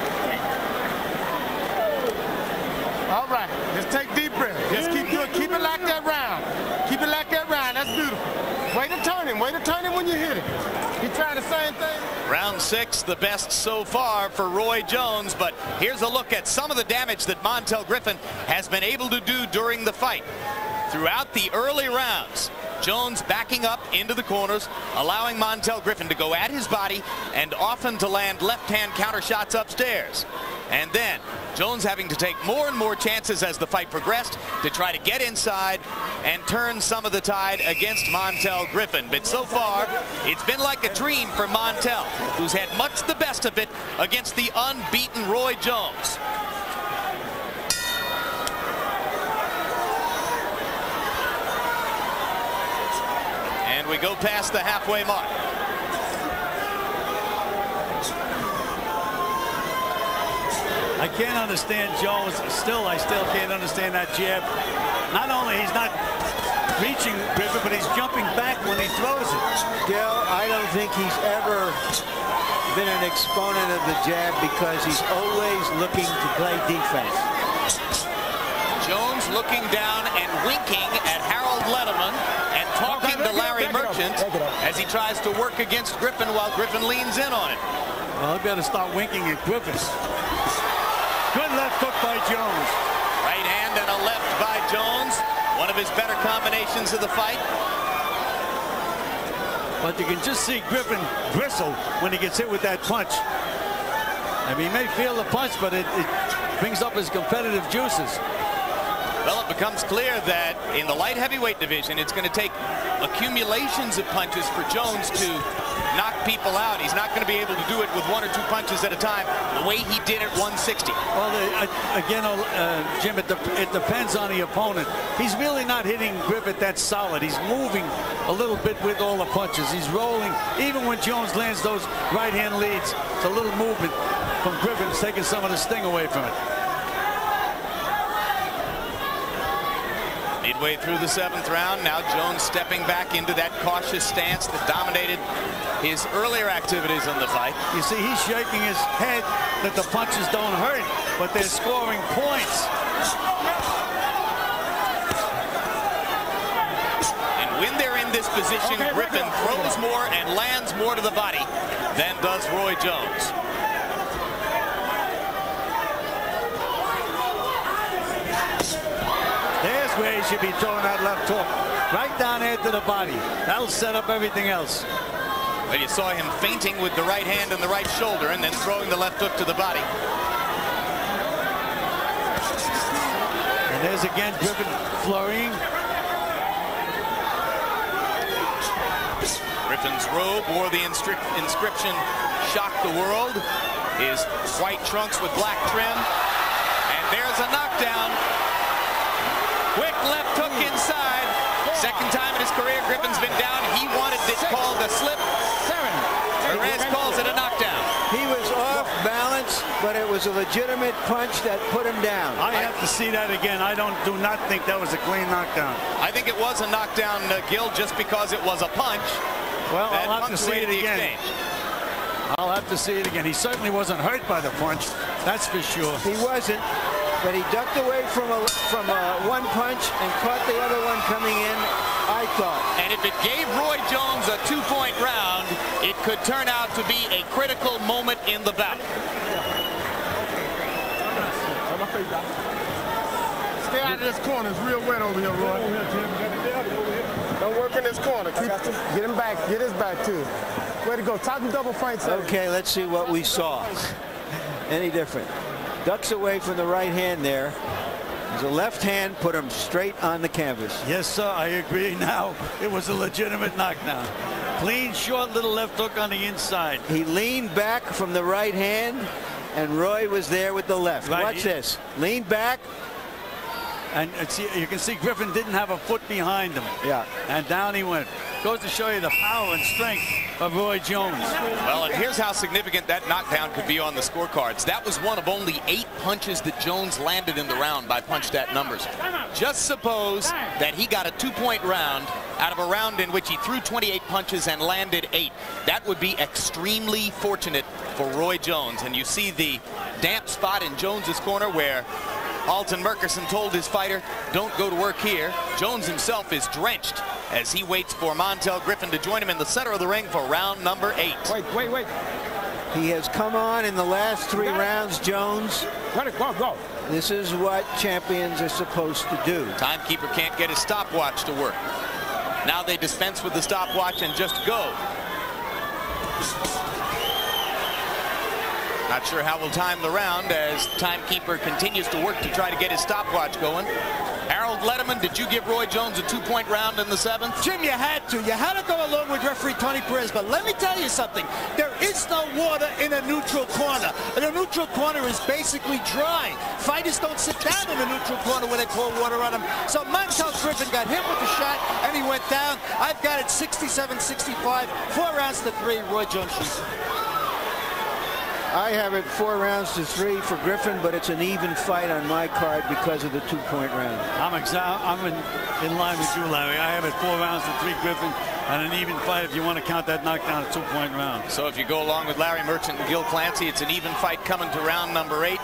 [SPEAKER 11] All right, just take deep breath. Just keep it like that round. Keep it like that round. That's beautiful. Way to turn him. Way to turn him when you hit him. He's trying the same thing.
[SPEAKER 2] Round 6, the best so far for Roy Jones, but here's a look at some of the damage that Montel Griffin has been able to do during the fight. Throughout the early rounds, Jones backing up into the corners, allowing Montel Griffin to go at his body and often to land left-hand counter shots upstairs. And then Jones having to take more and more chances as the fight progressed to try to get inside and turn some of the tide against Montel Griffin. But so far, it's been like a dream for Montel, who's had much the best of it against the unbeaten Roy Jones. And we go past the halfway mark.
[SPEAKER 3] I can't understand Jones. I still can't understand that jab. Not only he's not reaching Griffin, but he's jumping back when he throws it.
[SPEAKER 1] Still, I don't think he's ever been an exponent of the jab because he's always looking to play defense.
[SPEAKER 2] Jones looking down and winking at Harold Lederman and talking to Larry Merchant as he tries to work against Griffin while Griffin leans in on it.
[SPEAKER 3] Well, he better start winking at Griffin. Good left hook by Jones.
[SPEAKER 2] Right hand and a left by Jones. One of his better combinations of the fight.
[SPEAKER 3] But you can just see Griffin bristle when he gets hit with that punch. I mean, he may feel the punch, but it brings up his competitive juices.
[SPEAKER 2] Well, it becomes clear that in the light heavyweight division, it's going to take accumulations of punches for Jones to knock people out. He's not going to be able to do it with 1 or 2 punches at a time the way he did at 160.
[SPEAKER 3] Well, again, Jim, it depends on the opponent. He's really not hitting Griffin that solid. He's moving a little bit with all the punches. He's rolling. Even when Jones lands those right-hand leads, it's a little movement from Griffin, taking some of the sting away from it.
[SPEAKER 2] Midway through the 7th round, now Jones stepping back into that cautious stance that dominated his earlier activities in the fight.
[SPEAKER 3] You see, he's shaking his head that the punches don't hurt, but they're scoring points.
[SPEAKER 2] And when they're in this position, Griffin throws more and lands more to the body than does Roy Jones.
[SPEAKER 3] There's where he should be throwing that left hook. Right down there to the body. That'll set up everything else.
[SPEAKER 2] But you saw him feinting with the right hand and the right shoulder and then throwing the left hook to the body.
[SPEAKER 3] And there's again Griffin flurrying.
[SPEAKER 2] Griffin's robe wore the inscription, "Shock the World." His white trunks with black trim. And there's a knockdown. Quick left hook inside. Second time in his career Griffin's been down. He wanted it called a slip. Perez calls it a knockdown.
[SPEAKER 1] He was off balance. but it was a legitimate punch that put him down.
[SPEAKER 3] I have to see that again. I do not think that was a clean knockdown.
[SPEAKER 2] I think it was a knockdown, Gil, just because it was a punch.
[SPEAKER 3] Well, I'll have to see it again.
[SPEAKER 2] Exchange.
[SPEAKER 3] I'll have to see it again. He certainly wasn't hurt by the punch. That's for sure.
[SPEAKER 1] He wasn't, but he ducked away from one punch and caught the other one coming in, I thought.
[SPEAKER 2] And if it gave Roy Jones a 2-point round, it could turn out to be a critical moment in the bout.
[SPEAKER 11] Stay out of this corner. It's real wet over here, Roy. Don't work in this corner. Get him back. Get his back, too. Way to go. Talking double fights.
[SPEAKER 1] Okay, let's see what we saw. Any different? Ducks away from the right hand there. There's a left hand, put him straight on the canvas.
[SPEAKER 3] Yes, sir, I agree now. It was a legitimate knockdown. Clean, short little left hook on the inside.
[SPEAKER 1] He leaned back from the right hand, and Roy was there with the left.
[SPEAKER 3] Right.
[SPEAKER 1] Watch this. Lean back.
[SPEAKER 3] And see, you can see Griffin didn't have a foot behind him.
[SPEAKER 1] Yeah.
[SPEAKER 3] And down he went. Goes to show you the power and strength of Roy Jones.
[SPEAKER 2] Well, and here's how significant that knockdown could be on the scorecards. That was one of only 8 punches that Jones landed in the round by punch stat numbers. Just suppose that he got a 2-point round out of a round in which he threw 28 punches and landed 8. That would be extremely fortunate for Roy Jones. And you see the damp spot in Jones's corner where Alton Murchison told his fighter, don't go to work here. Jones himself is drenched as he waits for Montel Griffin to join him in the center of the ring for round number 8.
[SPEAKER 11] Wait.
[SPEAKER 1] He has come on in the last 3 rounds, Jones.
[SPEAKER 11] Let it go.
[SPEAKER 1] This is what champions are supposed to do.
[SPEAKER 2] Timekeeper can't get his stopwatch to work. Now they dispense with the stopwatch and just go. Not sure how we'll time the round as timekeeper continues to work to try to get his stopwatch going. Harold Letterman, did you give Roy Jones a 2-point round in the 7th?
[SPEAKER 7] Jim, you had to. You had to go along with referee Tony Perez. But let me tell you something. There is no water in a neutral corner. And a neutral corner is basically dry. Fighters don't sit down in a neutral corner when they pour water on them. So Montel Griffin got hit with the shot, and he went down. I've got it 67-65, 4 rounds to 3. Roy Jones shoots.
[SPEAKER 1] I have it 4 rounds to 3 for Griffin, but it's an even fight on my card because of the 2-point round.
[SPEAKER 3] I'm in line with you, Larry. I have it 4 rounds to 3 Griffin, and an even fight if you want to count that knockdown a 2-point round.
[SPEAKER 2] So if you go along with Larry Merchant and Gil Clancy, it's an even fight coming to round number 8.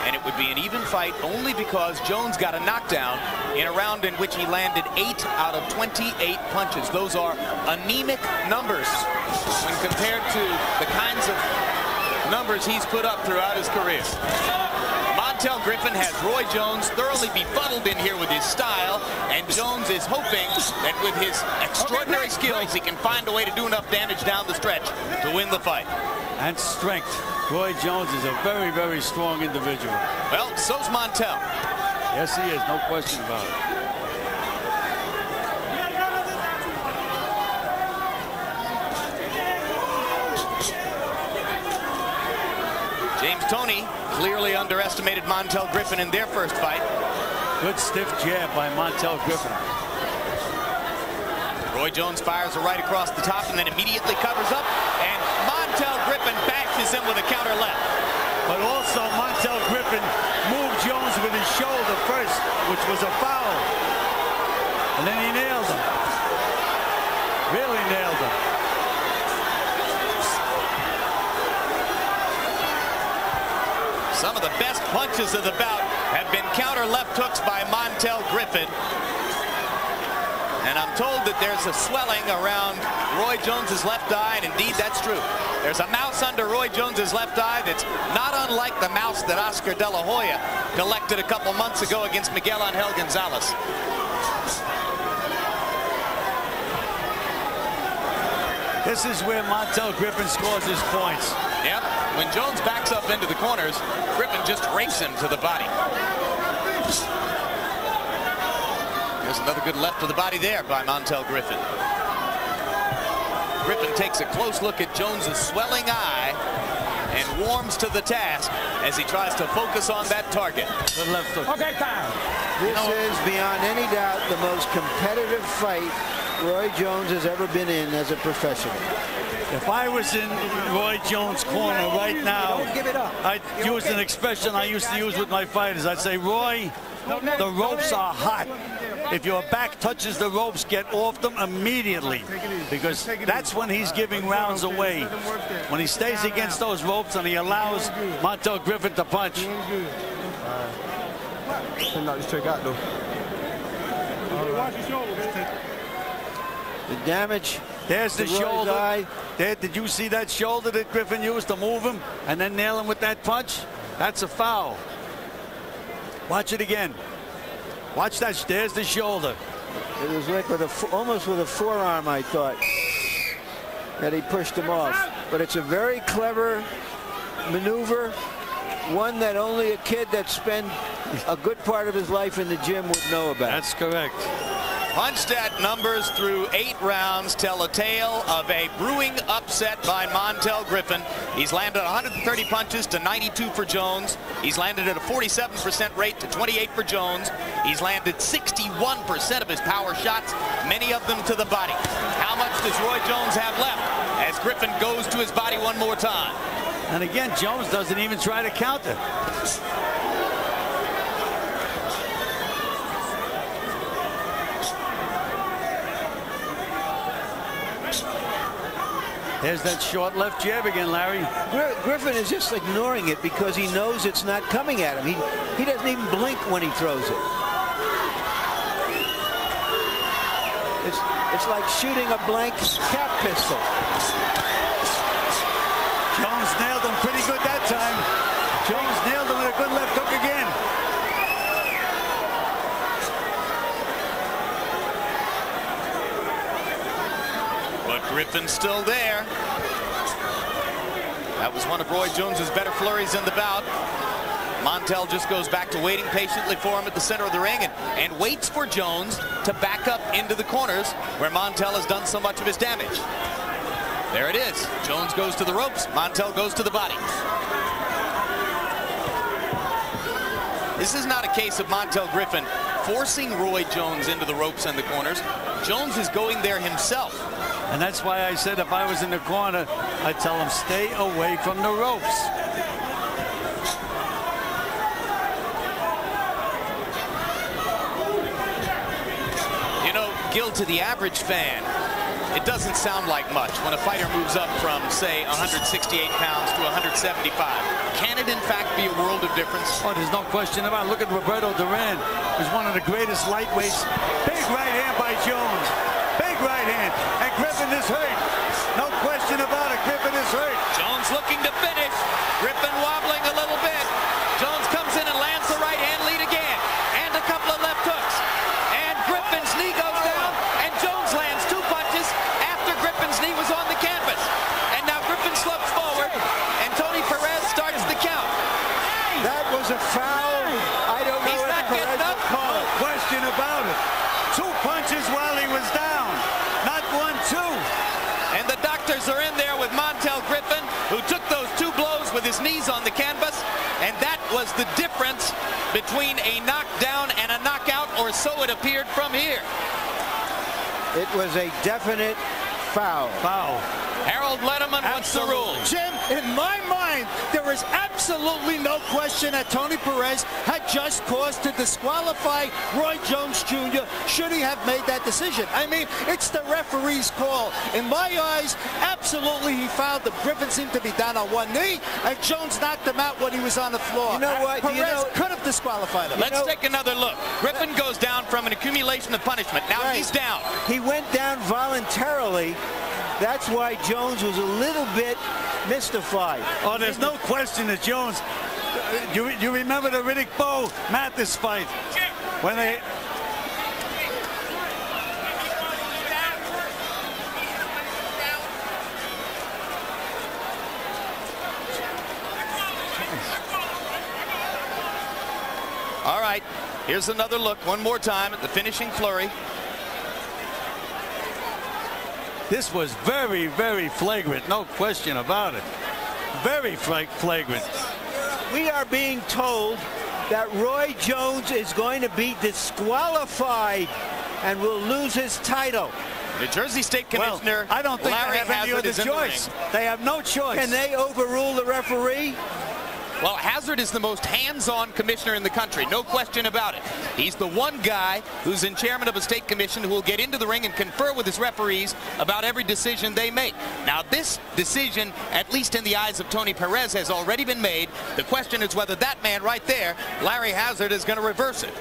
[SPEAKER 2] And it would be an even fight only because Jones got a knockdown in a round in which he landed 8 out of 28 punches. Those are anemic numbers when compared to the kinds of numbers he's put up throughout his career. Montel Griffin has Roy Jones thoroughly befuddled in here with his style, and Jones is hoping that with his extraordinary skills he can find a way to do enough damage down the stretch to win the fight.
[SPEAKER 3] And strength. Roy Jones is a very, very strong individual.
[SPEAKER 2] Well, so's Montel.
[SPEAKER 3] Yes, he is. No question about it.
[SPEAKER 2] James Toney clearly underestimated Montel Griffin in their first fight.
[SPEAKER 3] Good stiff jab by Montel Griffin.
[SPEAKER 2] Roy Jones fires a right across the top and then immediately covers up, and Montel Griffin bashes him with a counter left.
[SPEAKER 3] But also Montel Griffin moved Jones with his shoulder first, which was a foul. And then he nailed him. Really nailed him.
[SPEAKER 2] Some of the best punches of the bout have been counter left hooks by Montel Griffin. And I'm told that there's a swelling around Roy Jones's left eye, and indeed that's true. There's a mouse under Roy Jones's left eye that's not unlike the mouse that Oscar De La Hoya collected a couple months ago against Miguel Angel Gonzalez.
[SPEAKER 3] This is where Montel Griffin scores his points.
[SPEAKER 2] Yep. When Jones backs up into the corners, Griffin just rakes him to the body. There's another good left to the body there by Montel Griffin. Griffin takes a close look at Jones's swelling eye and warms to the task as he tries to focus on that target.
[SPEAKER 3] The left hook.
[SPEAKER 11] Okay, time.
[SPEAKER 1] This is, beyond any doubt, the most competitive fight Roy Jones has ever been in as a professional.
[SPEAKER 3] If I was in Roy Jones' corner right now,
[SPEAKER 12] Don't give it up.
[SPEAKER 3] I'd use an expression I used to use with my fighters. I'd say, Roy, the ropes are hot. If your back touches the ropes, get off them immediately, because that's when he's giving rounds away. When he stays against those ropes and he allows Montel Griffin to punch.
[SPEAKER 6] Knock this trick out, though.
[SPEAKER 1] The damage.
[SPEAKER 3] There's the
[SPEAKER 1] to Roy's
[SPEAKER 3] shoulder.
[SPEAKER 1] eye.
[SPEAKER 3] There, did you see that shoulder that Griffin used to move him and then nail him with that punch? That's a foul. Watch it again. Watch that. There's the shoulder.
[SPEAKER 1] It was like almost with a forearm, I thought, that he pushed him off. But it's a very clever maneuver, one that only a kid that spent a good part of his life in the gym would know about.
[SPEAKER 3] That's correct.
[SPEAKER 2] Punch-Stat numbers through 8 rounds tell a tale of a brewing upset by Montel Griffin. He's landed 130 punches to 92 for Jones. He's landed at a 47% rate to 28 for Jones. He's landed 61% of his power shots, many of them to the body. How much does Roy Jones have left as Griffin goes to his body one more time?
[SPEAKER 3] And again, Jones doesn't even try to counter. There's that short left jab again, Larry.
[SPEAKER 1] Griffin is just ignoring it because he knows it's not coming at him. He doesn't even blink when he throws it. It's like shooting a blank cap pistol.
[SPEAKER 3] Jones nailed him pretty good that time. Jones nailed him with a good left hook again.
[SPEAKER 2] But Griffin's still there. That was one of Roy Jones's better flurries in the bout. Montel just goes back to waiting patiently for him at the center of the ring and waits for Jones to back up into the corners where Montel has done so much of his damage. There it is. Jones goes to the ropes. Montel goes to the body. This is not a case of Montel Griffin forcing Roy Jones into the ropes and the corners. Jones is going there himself.
[SPEAKER 3] And that's why I said if I was in the corner, I'd tell him stay away from the ropes.
[SPEAKER 2] You know, Gil, to the average fan, it doesn't sound like much when a fighter moves up from, say, 168 pounds to 175. Can it, in fact, be a world of difference?
[SPEAKER 3] Oh, there's no question about it. Look at Roberto Duran, who's one of the greatest lightweights. Big right hand by Jones. Big right hand. And Griffin is hurt. No question about it. Griffin is hurt.
[SPEAKER 2] Jones looking to finish. Griffin wobbling a little bit. Jones comes in and lands the right hand lead again. And a couple of left hooks. And Griffin's knee goes down. And Jones lands 2 punches after Griffin's knee was on the canvas. And now Griffin slumps forward. And Tony Perez starts the count.
[SPEAKER 1] That was a foul. I don't know.
[SPEAKER 2] He's not getting up.
[SPEAKER 3] No question about it. 2 punches while he was down. Not 1, 2.
[SPEAKER 2] And the doctors are in there with Montel Griffin, who took those 2 blows with his knees on the canvas. And that was the difference between a knockdown and a knockout, or so it appeared from here.
[SPEAKER 1] It was a definite foul.
[SPEAKER 3] Foul.
[SPEAKER 2] Harold Letterman wants the rule.
[SPEAKER 7] Jim, in my mind, there is absolutely no question that Tony Perez had just cause to disqualify Roy Jones Jr. should he have made that decision. I mean, it's the referee's call. In my eyes, absolutely he fouled him. Griffin seemed to be down on 1 knee, and Jones knocked him out when he was on the floor.
[SPEAKER 1] You know what?
[SPEAKER 7] Perez could have disqualified him.
[SPEAKER 2] Let's take another look. Griffin goes down from an accumulation of punishment. Now he's down.
[SPEAKER 1] He went down voluntarily. That's why Jones was a little bit mystified.
[SPEAKER 3] Oh, there's no question that Jones. You remember the Riddick Bowe Mathis fight when they.
[SPEAKER 2] All right, here's another look one more time at the finishing flurry.
[SPEAKER 3] This was very, very flagrant. No question about it. Very flagrant.
[SPEAKER 1] We are being told that Roy Jones is going to be disqualified and will lose his title.
[SPEAKER 2] New Jersey State Commissioner
[SPEAKER 3] I don't think
[SPEAKER 2] Larry
[SPEAKER 3] they have any
[SPEAKER 2] Hazzard
[SPEAKER 3] other
[SPEAKER 2] is in
[SPEAKER 3] choice.
[SPEAKER 2] the ring.
[SPEAKER 3] They have no choice.
[SPEAKER 1] Can they overrule the referee?
[SPEAKER 2] Well, Hazzard is the most hands-on commissioner in the country, no question about it. He's the one guy who's in chairman of a state commission who will get into the ring and confer with his referees about every decision they make. Now, this decision, at least in the eyes of Tony Perez, has already been made. The question is whether that man right there, Larry Hazzard, is going to reverse it.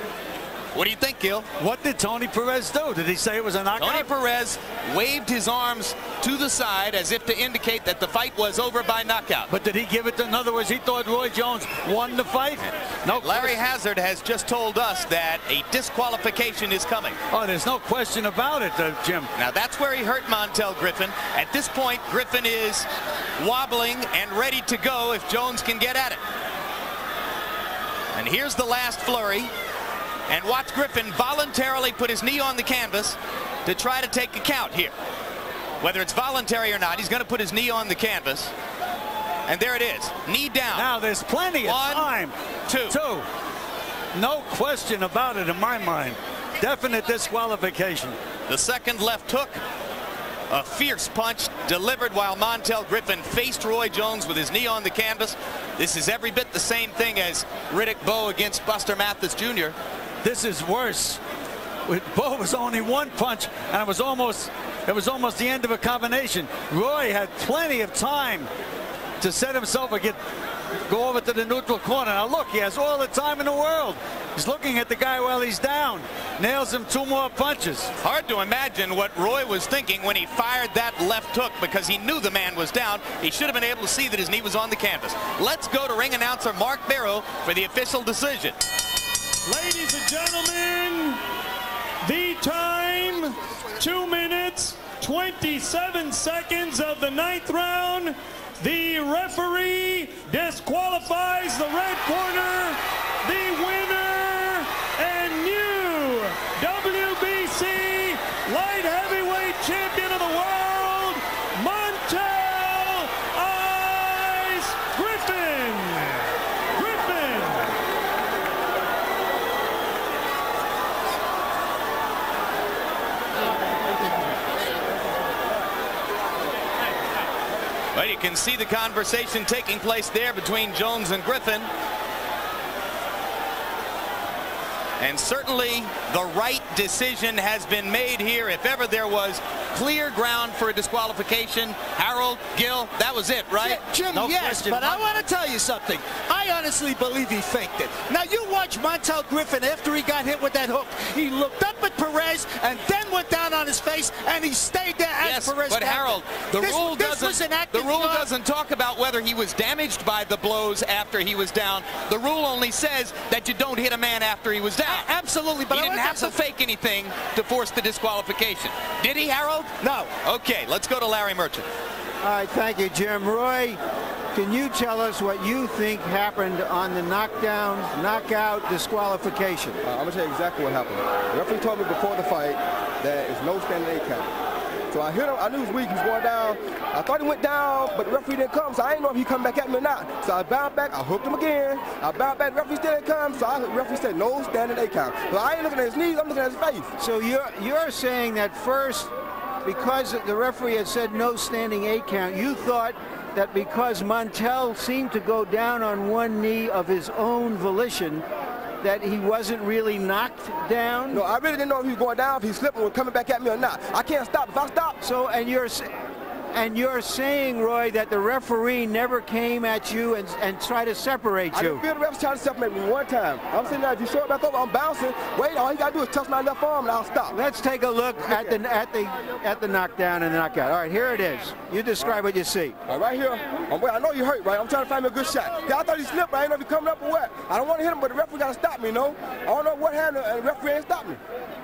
[SPEAKER 2] What do you think, Gil?
[SPEAKER 3] What did Tony Perez do? Did he say it was a knockout?
[SPEAKER 2] Tony Perez waved his arms to the side as if to indicate that the fight was over by knockout.
[SPEAKER 3] But did he give it to, in other words, he thought Roy Jones won the fight? No.
[SPEAKER 2] Larry Hazzard has just told us that a disqualification is coming.
[SPEAKER 3] Oh, there's no question about it, Jim.
[SPEAKER 2] Now, that's where he hurt Montel Griffin. At this point, Griffin is wobbling and ready to go if Jones can get at it. And here's the last flurry. And watch Griffin voluntarily put his knee on the canvas to try to take a count here. Whether it's voluntary or not, he's going to put his knee on the canvas. And there it is. Knee down.
[SPEAKER 3] Now, there's plenty of time.
[SPEAKER 2] Two.
[SPEAKER 3] No question about it in my mind. Definite disqualification.
[SPEAKER 2] The second left hook. A fierce punch delivered while Montel Griffin faced Roy Jones with his knee on the canvas. This is every bit the same thing as Riddick Bowe against Buster Mathis Jr.
[SPEAKER 3] This is worse. With Bowe was only one punch, and it was almost the end of a combination. Roy had plenty of time to set himself or go over to the neutral corner. Now look, he has all the time in the world. He's looking at the guy while he's down. Nails him 2 more punches.
[SPEAKER 2] Hard to imagine what Roy was thinking when he fired that left hook because he knew the man was down. He should have been able to see that his knee was on the canvas. Let's go to ring announcer Mark Barrow for the official decision.
[SPEAKER 8] Ladies and gentlemen, the time, 2 minutes, 27 seconds of the 9th round. The referee disqualifies the red corner. The winner and new WBC light heavyweight champion of the world, Montel Ice Griffin.
[SPEAKER 2] Well, you can see the conversation taking place there between Jones and Griffin. And certainly the right decision has been made here. If ever there was clear ground for a disqualification, Harold, Gil, that was it, right?
[SPEAKER 7] Jim,
[SPEAKER 2] No
[SPEAKER 7] yes,
[SPEAKER 2] question.
[SPEAKER 7] but I want to tell you something. I honestly believe he faked it. Now, you watch Montel Griffin after he got hit with that hook. He looked up at Perez and then went down on his face, and he stayed there as Perez.
[SPEAKER 2] But Harold, the rule
[SPEAKER 7] job.
[SPEAKER 2] doesn't talk about whether he was damaged by the blows after he was down. The rule only says that you don't hit a man after he was down.
[SPEAKER 7] Absolutely, but
[SPEAKER 2] he didn't have to fake anything to force the disqualification. Did he, Harold?
[SPEAKER 7] No.
[SPEAKER 2] Okay, let's go to Larry Merchant.
[SPEAKER 1] All right, thank you, Jim. Roy, can you tell us what you think happened on the knockdown, knockout, disqualification?
[SPEAKER 6] I'm going to tell you exactly what happened. The referee told me before the fight that it's no standing 8 count. So I hit him. I knew he was weak. He was going down. I thought he went down, but the referee didn't come, so I didn't know if he come back at me or not. So I bounced back. I hooked him again. I bounced back. The referee still didn't come, so the referee said no standing 8 count. But I ain't looking at his knees. I'm looking at his face.
[SPEAKER 1] So you're saying that first, because the referee had said no standing 8 count, you thought that because Montel seemed to go down on one knee of his own volition, that he wasn't really knocked down?
[SPEAKER 6] No, I really didn't know if he was going down, if he slipped or coming back at me or not. I can't stop. If I stop.
[SPEAKER 1] So, and you're saying, Roy, that the referee never came at you and tried to separate you?
[SPEAKER 6] I didn't feel the referee trying to separate me one time. I'm sitting there, if you show it back over, I'm bouncing. Wait, all you got to do is touch my left arm and I'll stop.
[SPEAKER 1] Let's take a look at the knockdown and the knockout. All right, here it is. You describe what you see.
[SPEAKER 6] Right here. I know you hurt, right? I'm trying to find me a good shot. Yeah, I thought he slipped, but I didn't know if he coming up or what. I don't want to hit him, but the referee got to stop me, you know? I don't know what happened, and the referee ain't stopped me.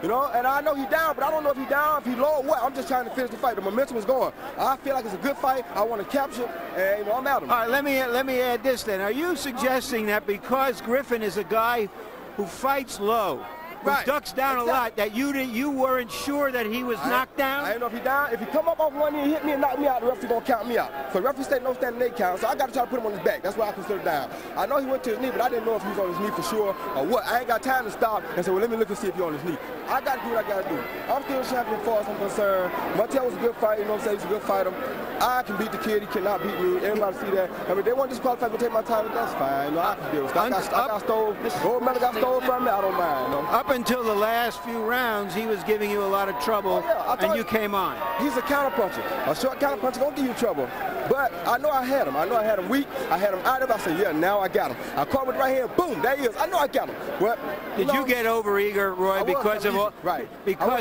[SPEAKER 6] You know, and I know he's down, but I don't know if he's down, if he's low or what. I'm just trying to finish the fight. The momentum is going. I feel like it's a good fight. I want to capture, and I'm at him.
[SPEAKER 1] All right, let me add this then. Are you suggesting that because Griffin is a guy who fights low, who ducks down a lot, that you weren't sure that he was knocked down?
[SPEAKER 6] I didn't know if he down. If he come up off one knee and hit me and knock me out, the referee gonna count me out. So the referee said no standing leg count, so I got to try to put him on his back. That's what I consider down. I know he went to his knee, but I didn't know if he was on his knee for sure or what. I ain't got time to stop and say, well, let me look and see if he's on his knee. I got to do what I got to do. I'm still champion as far as I'm concerned. Montel was a good fight, you know what I'm saying? He's a good fighter. I can beat the kid. He cannot beat me. Everybody see that. I mean, they want to disqualify me to take my title. That's fine. You know, I can deal with it. I got stole. Gold medal got stolen from me. I don't mind. You know?
[SPEAKER 1] Up until the last few rounds, he was giving you a lot of trouble, and you came on.
[SPEAKER 6] He's a counterpuncher. A short counterpuncher gonna give you trouble. But I know I had him. I know I had him weak. I had him out of it. I said, yeah, now I got him. I caught him with the right hand. Boom, there he is. I know I got him. But
[SPEAKER 1] did you get overeager, Roy, because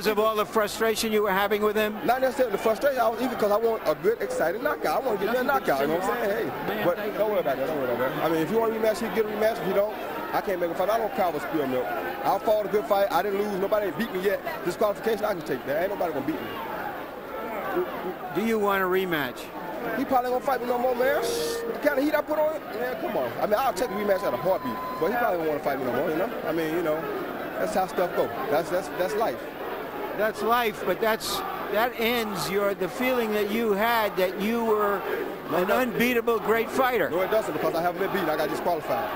[SPEAKER 1] of all the frustration you were having with him?
[SPEAKER 6] Not necessarily the frustration. I was eager because I want a good, exciting knockout. I want to get me a knockout. You know what I'm saying? Hey, but don't worry about that. Don't worry about that. I mean, if you want a rematch, you get a rematch. If you don't, I can't make a fight. I don't cover spill milk. I fought a good fight. I didn't lose. Nobody beat me yet. Disqualification, I can take that. Ain't nobody gonna beat me.
[SPEAKER 1] Do you want a rematch?
[SPEAKER 6] He probably gonna fight me no more, man. The kind of heat I put on it, man, come on. I mean, I'll take a rematch at a heartbeat, but he probably won't want to fight me no more, you know? I mean, you know, that's how stuff goes. That's life.
[SPEAKER 1] That's life, but that ends the feeling that you had that you were an unbeatable great fighter.
[SPEAKER 6] No, it doesn't, because I haven't been beaten. I got disqualified.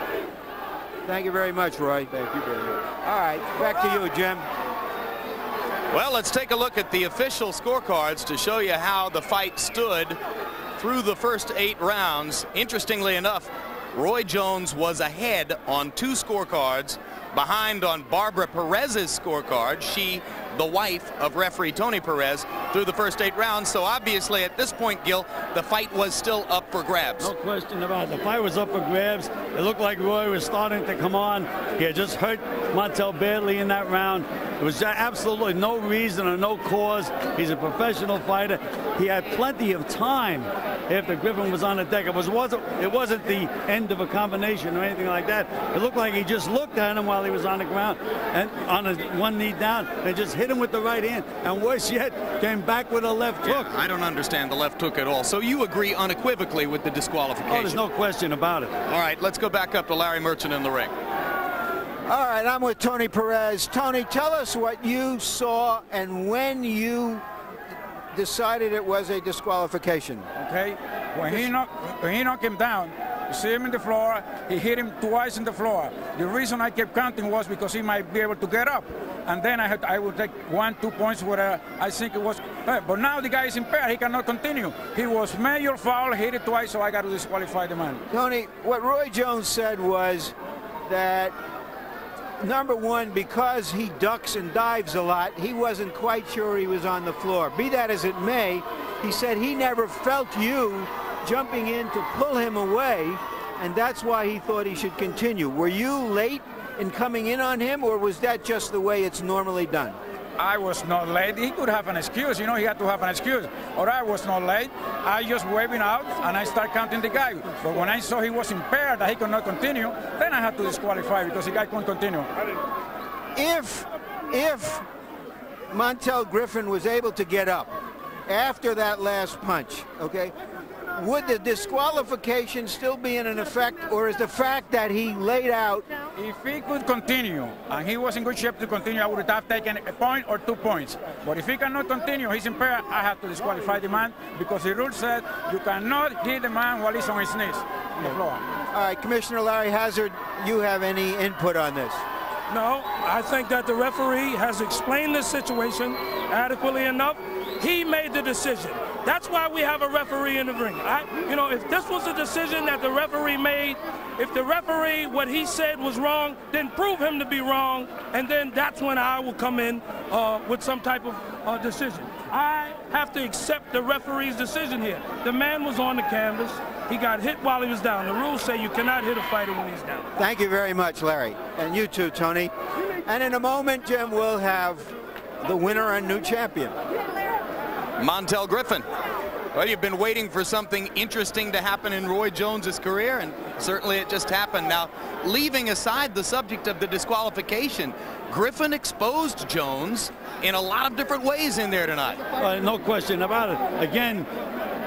[SPEAKER 1] Thank you very much, Roy.
[SPEAKER 6] Thank you very much.
[SPEAKER 1] All right, back to you, Jim.
[SPEAKER 2] Well, let's take a look at the official scorecards to show you how the fight stood through the first 8 rounds. Interestingly enough, Roy Jones was ahead on 2 scorecards, behind on Barbara Perez's scorecard. She, the wife of referee Tony Perez, through the first 8 rounds. So obviously at this point, Gil, the fight was still up for grabs.
[SPEAKER 3] No question about it. The fight was up for grabs. It looked like Roy was starting to come on. He had just hurt Montel badly in that round. There was absolutely no reason or no cause. He's a professional fighter. He had plenty of time after Griffin was on the deck. It wasn't the end of a combination or anything like that. It looked like he just looked at him while he was on the ground and on his one knee down and just hit him with the right hand. And worse yet, came back with a left hook.
[SPEAKER 2] I don't understand the left hook at all. So you agree unequivocally with the disqualification?
[SPEAKER 3] Oh, there's no question about it.
[SPEAKER 2] All right, let's go back up to Larry Merchant in the ring.
[SPEAKER 1] All right, I'm with Tony Perez. Tony, tell us what you saw and when you decided it was a disqualification.
[SPEAKER 9] Okay, when he knocked him down, you see him in the floor, he hit him twice in the floor. The reason I kept counting was because he might be able to get up. And then I would take 1-2 points where I think it was, but now the guy is impaired, he cannot continue. He was major foul, hit it twice, so I got to disqualify the man.
[SPEAKER 1] Tony, what Roy Jones said was that number one, because he ducks and dives a lot, he wasn't quite sure he was on the floor. Be that as it may, he said he never felt you jumping in to pull him away, and that's why he thought he should continue. Were you late in coming in on him, or was that just the way it's normally done?
[SPEAKER 9] I was not late. He could have an excuse, you know, he had to have an excuse. Or I was not late. I just waving out and I start counting the guy. But when I saw he was impaired, that he could not continue, then I had to disqualify because the guy couldn't continue.
[SPEAKER 1] If Montel Griffin was able to get up after that last punch, okay, would the disqualification still be in effect, or is the fact that he laid out?
[SPEAKER 9] If he could continue and he was in good shape to continue, I would have taken a point or 2 points. But if he cannot continue, he's impaired, I have to disqualify the man because the rule said you cannot hit the man while he's on his knees on the floor.
[SPEAKER 1] All right, Commissioner Larry Hazzard, you have any input on this?
[SPEAKER 8] No, I think that the referee has explained the situation adequately enough. He made the decision. That's why we have a referee in the ring. You know, if this was a decision that the referee made, if the referee, what he said was wrong, then prove him to be wrong, and then that's when I will come in with some type of decision. I have to accept the referee's decision here. The man was on the canvas. He got hit while he was down. The rules say you cannot hit a fighter when he's down.
[SPEAKER 1] Thank you very much, Larry. And you too, Tony. And in a moment, Jim, we'll have the winner and new champion.
[SPEAKER 2] Montel Griffin. Well, you've been waiting for something interesting to happen in Roy Jones's career, and certainly it just happened. Now, leaving aside the subject of the disqualification, Griffin exposed Jones in a lot of different ways in there tonight.
[SPEAKER 3] No question about it. Again,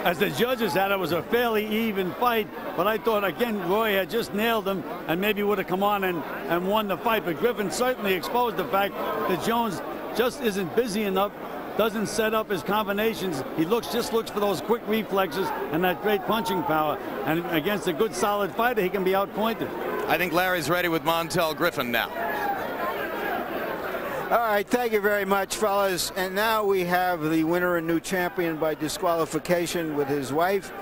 [SPEAKER 3] As the judges had, it was a fairly even fight, but I thought, again, Roy had just nailed him and maybe would have come on and won the fight. But Griffin certainly exposed the fact that Jones just isn't busy enough, doesn't set up his combinations. He just looks for those quick reflexes and that great punching power. And against a good, solid fighter, he can be outpointed.
[SPEAKER 2] I think Larry's ready with Montel Griffin now.
[SPEAKER 1] All right, thank you very much, fellas. And now we have the winner and new champion by disqualification with his wife.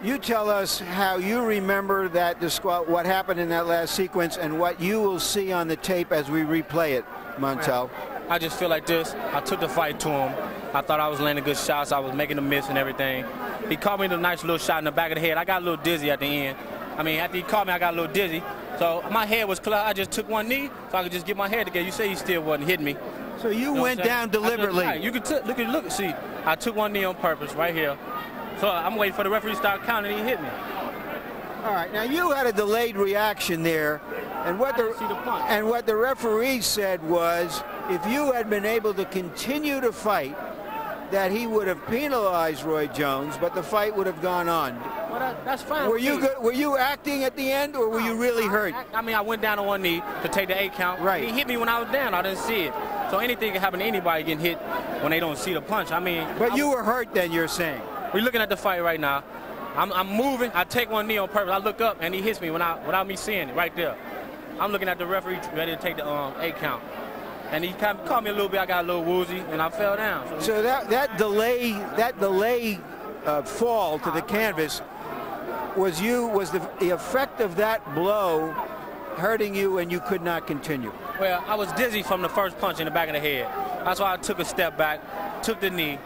[SPEAKER 1] You tell us how you remember that what happened in that last sequence and what you will see on the tape as we replay it, Montel.
[SPEAKER 13] I just feel like this. I took the fight to him. I thought I was landing good shots. I was making a miss and everything. He caught me with a nice little shot in the back of the head. I got a little dizzy at the end. I mean, after he caught me, I got a little dizzy. So my head was clear. I just took one knee so I could just get my head together. You say he still wasn't hitting me.
[SPEAKER 1] So you went down deliberately.
[SPEAKER 13] Right. You could look. See, I took one knee on purpose right here. So I'm waiting for the referee to start counting. He hit me.
[SPEAKER 1] All right. Now you had a delayed reaction there, and what the referee said was, if you had been able to continue to fight, that he would have penalized Roy Jones, but the fight would have gone on.
[SPEAKER 13] Well, that's fine.
[SPEAKER 1] Were you acting at the end, or were you really hurt?
[SPEAKER 13] I mean, I went down on one knee to take the 8 count.
[SPEAKER 1] Right.
[SPEAKER 13] He hit me when I was down. I didn't see it. So anything can happen to anybody getting hit when they don't see the punch. I mean.
[SPEAKER 1] But you were hurt then, you're saying?
[SPEAKER 13] We're looking at the fight right now. I'm moving. I take one knee on purpose. I look up, and he hits me without me seeing it right there. I'm looking at the referee ready to take the 8 count. And he caught me a little bit. I got a little woozy, and I fell down.
[SPEAKER 1] So that delay fall to the canvas was the effect of that blow hurting you, and you could not continue.
[SPEAKER 13] Well, I was dizzy from the first punch in the back of the head. That's why I took a step back, took the knee.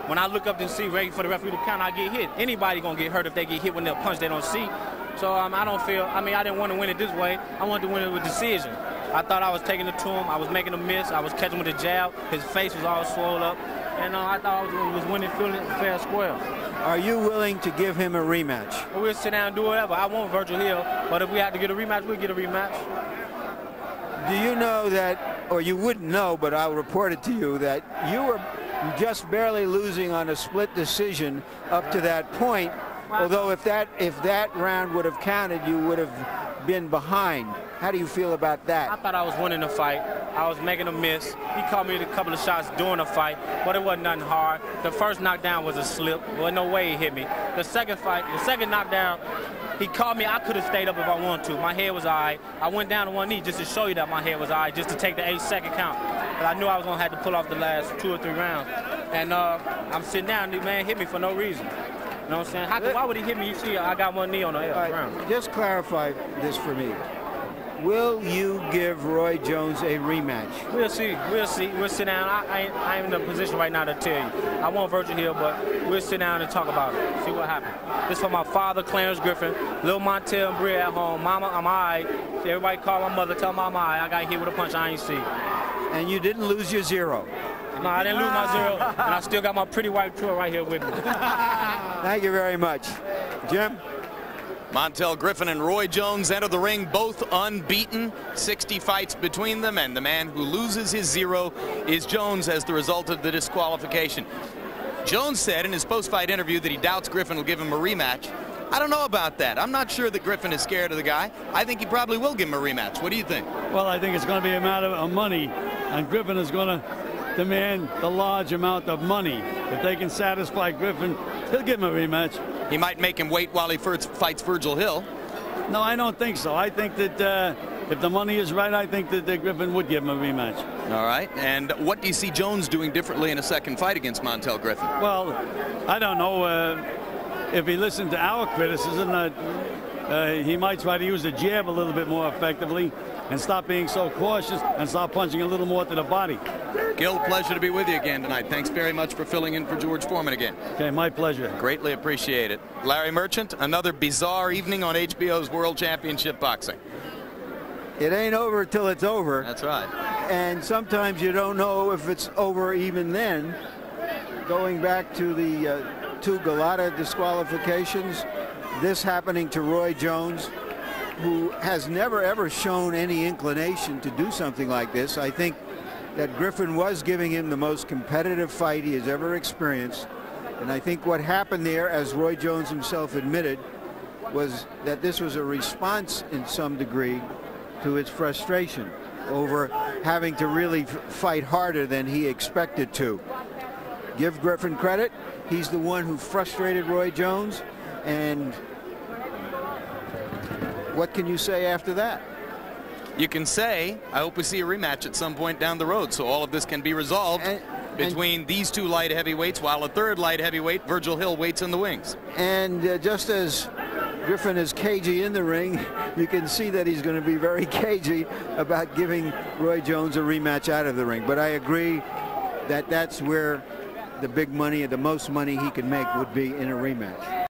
[SPEAKER 13] When I look up to see, ready for the referee to count, I get hit. Anybody gonna get hurt if they get hit when they're punched they don't see. So I don't feel. I mean, I didn't want to win it this way. I wanted to win it with decision. I thought I was taking it to him. I was making a miss. I was catching with a jab. His face was all swollen up. And I thought I was winning fair and square.
[SPEAKER 1] Are you willing to give him a rematch?
[SPEAKER 13] We'll sit down and do whatever. I want Virgil Hill, but if we have to get a rematch, we'll get a rematch.
[SPEAKER 1] Do you know that, or you wouldn't know, but I'll report it to you, that you were just barely losing on a split decision up to that point, although if that round would have counted, you would have been behind. How do you feel about that?
[SPEAKER 13] I thought I was winning the fight. I was making a miss. He caught me with a couple of shots during the fight, but it wasn't nothing hard. The first knockdown was a slip. There was no way he hit me. The second knockdown, he caught me. I could have stayed up if I wanted to. My head was all right. I went down to one knee just to show you that my head was all right, just to take the 8-second count. But I knew I was going to have to pull off the last 2 or 3 rounds. And I'm sitting down, the man hit me for no reason. You know what I'm saying? Why would he hit me? You see, I got one knee on the ground.
[SPEAKER 1] Just clarify this for me. Will you give Roy Jones a rematch?
[SPEAKER 13] We'll see. We'll see. We'll sit down. I ain't in a position right now to tell you. I want Virgil Hill, but we'll sit down and talk about it. See what happens. This for my father, Clarence Griffin, Lil Montel and Bria at home. Mama, I'm all right. See, everybody call my mother, tell Mama I'm all right. I got hit with a punch I ain't see.
[SPEAKER 1] And you didn't lose your 0.
[SPEAKER 13] No, I didn't lose my 0, and I still got my pretty white tour right here with me.
[SPEAKER 1] Thank you very much. Jim?
[SPEAKER 2] Montel Griffin and Roy Jones enter the ring, both unbeaten, 60 fights between them, and the man who loses his 0 is Jones as the result of the disqualification. Jones said in his post-fight interview that he doubts Griffin will give him a rematch. I don't know about that. I'm not sure that Griffin is scared of the guy. I think he probably will give him a rematch. What do you think?
[SPEAKER 3] Well, I think it's going to be a matter of money, and Griffin is going to demand the large amount of money. If they can satisfy Griffin, he'll give him a rematch.
[SPEAKER 2] He might make him wait while he fights Virgil Hill.
[SPEAKER 3] No, I don't think so. I think that if the money is right, I think that Griffin would give him a rematch.
[SPEAKER 2] All right. And what do you see Jones doing differently in a second fight against Montel Griffin?
[SPEAKER 3] Well, I don't know. If he listened to our criticism, he might try to use the jab a little bit more effectively and stop being so cautious and start punching a little more to the body.
[SPEAKER 2] Gil, pleasure to be with you again tonight. Thanks very much for filling in for George Foreman again.
[SPEAKER 3] Okay, my pleasure.
[SPEAKER 2] Greatly appreciate it. Larry Merchant, another bizarre evening on HBO's World Championship Boxing.
[SPEAKER 1] It ain't over till it's over.
[SPEAKER 2] That's right.
[SPEAKER 1] And sometimes you don't know if it's over even then. Going back to the 2 Galata disqualifications, this happening to Roy Jones, who has never ever shown any inclination to do something like this. I think that Griffin was giving him the most competitive fight he has ever experienced, And I think what happened there, as Roy Jones himself admitted, was that this was a response in some degree to his frustration over having to really fight harder than he expected to. Give Griffin credit. He's the one who frustrated Roy Jones. And what can you say after that?
[SPEAKER 2] You can say, I hope we see a rematch at some point down the road, so all of this can be resolved between these two light heavyweights, while a third light heavyweight, Virgil Hill, waits in the wings.
[SPEAKER 1] And just as Griffin is cagey in the ring, you can see that he's going to be very cagey about giving Roy Jones a rematch out of the ring. But I agree that that's where the big money, the most money he can make would be in a rematch.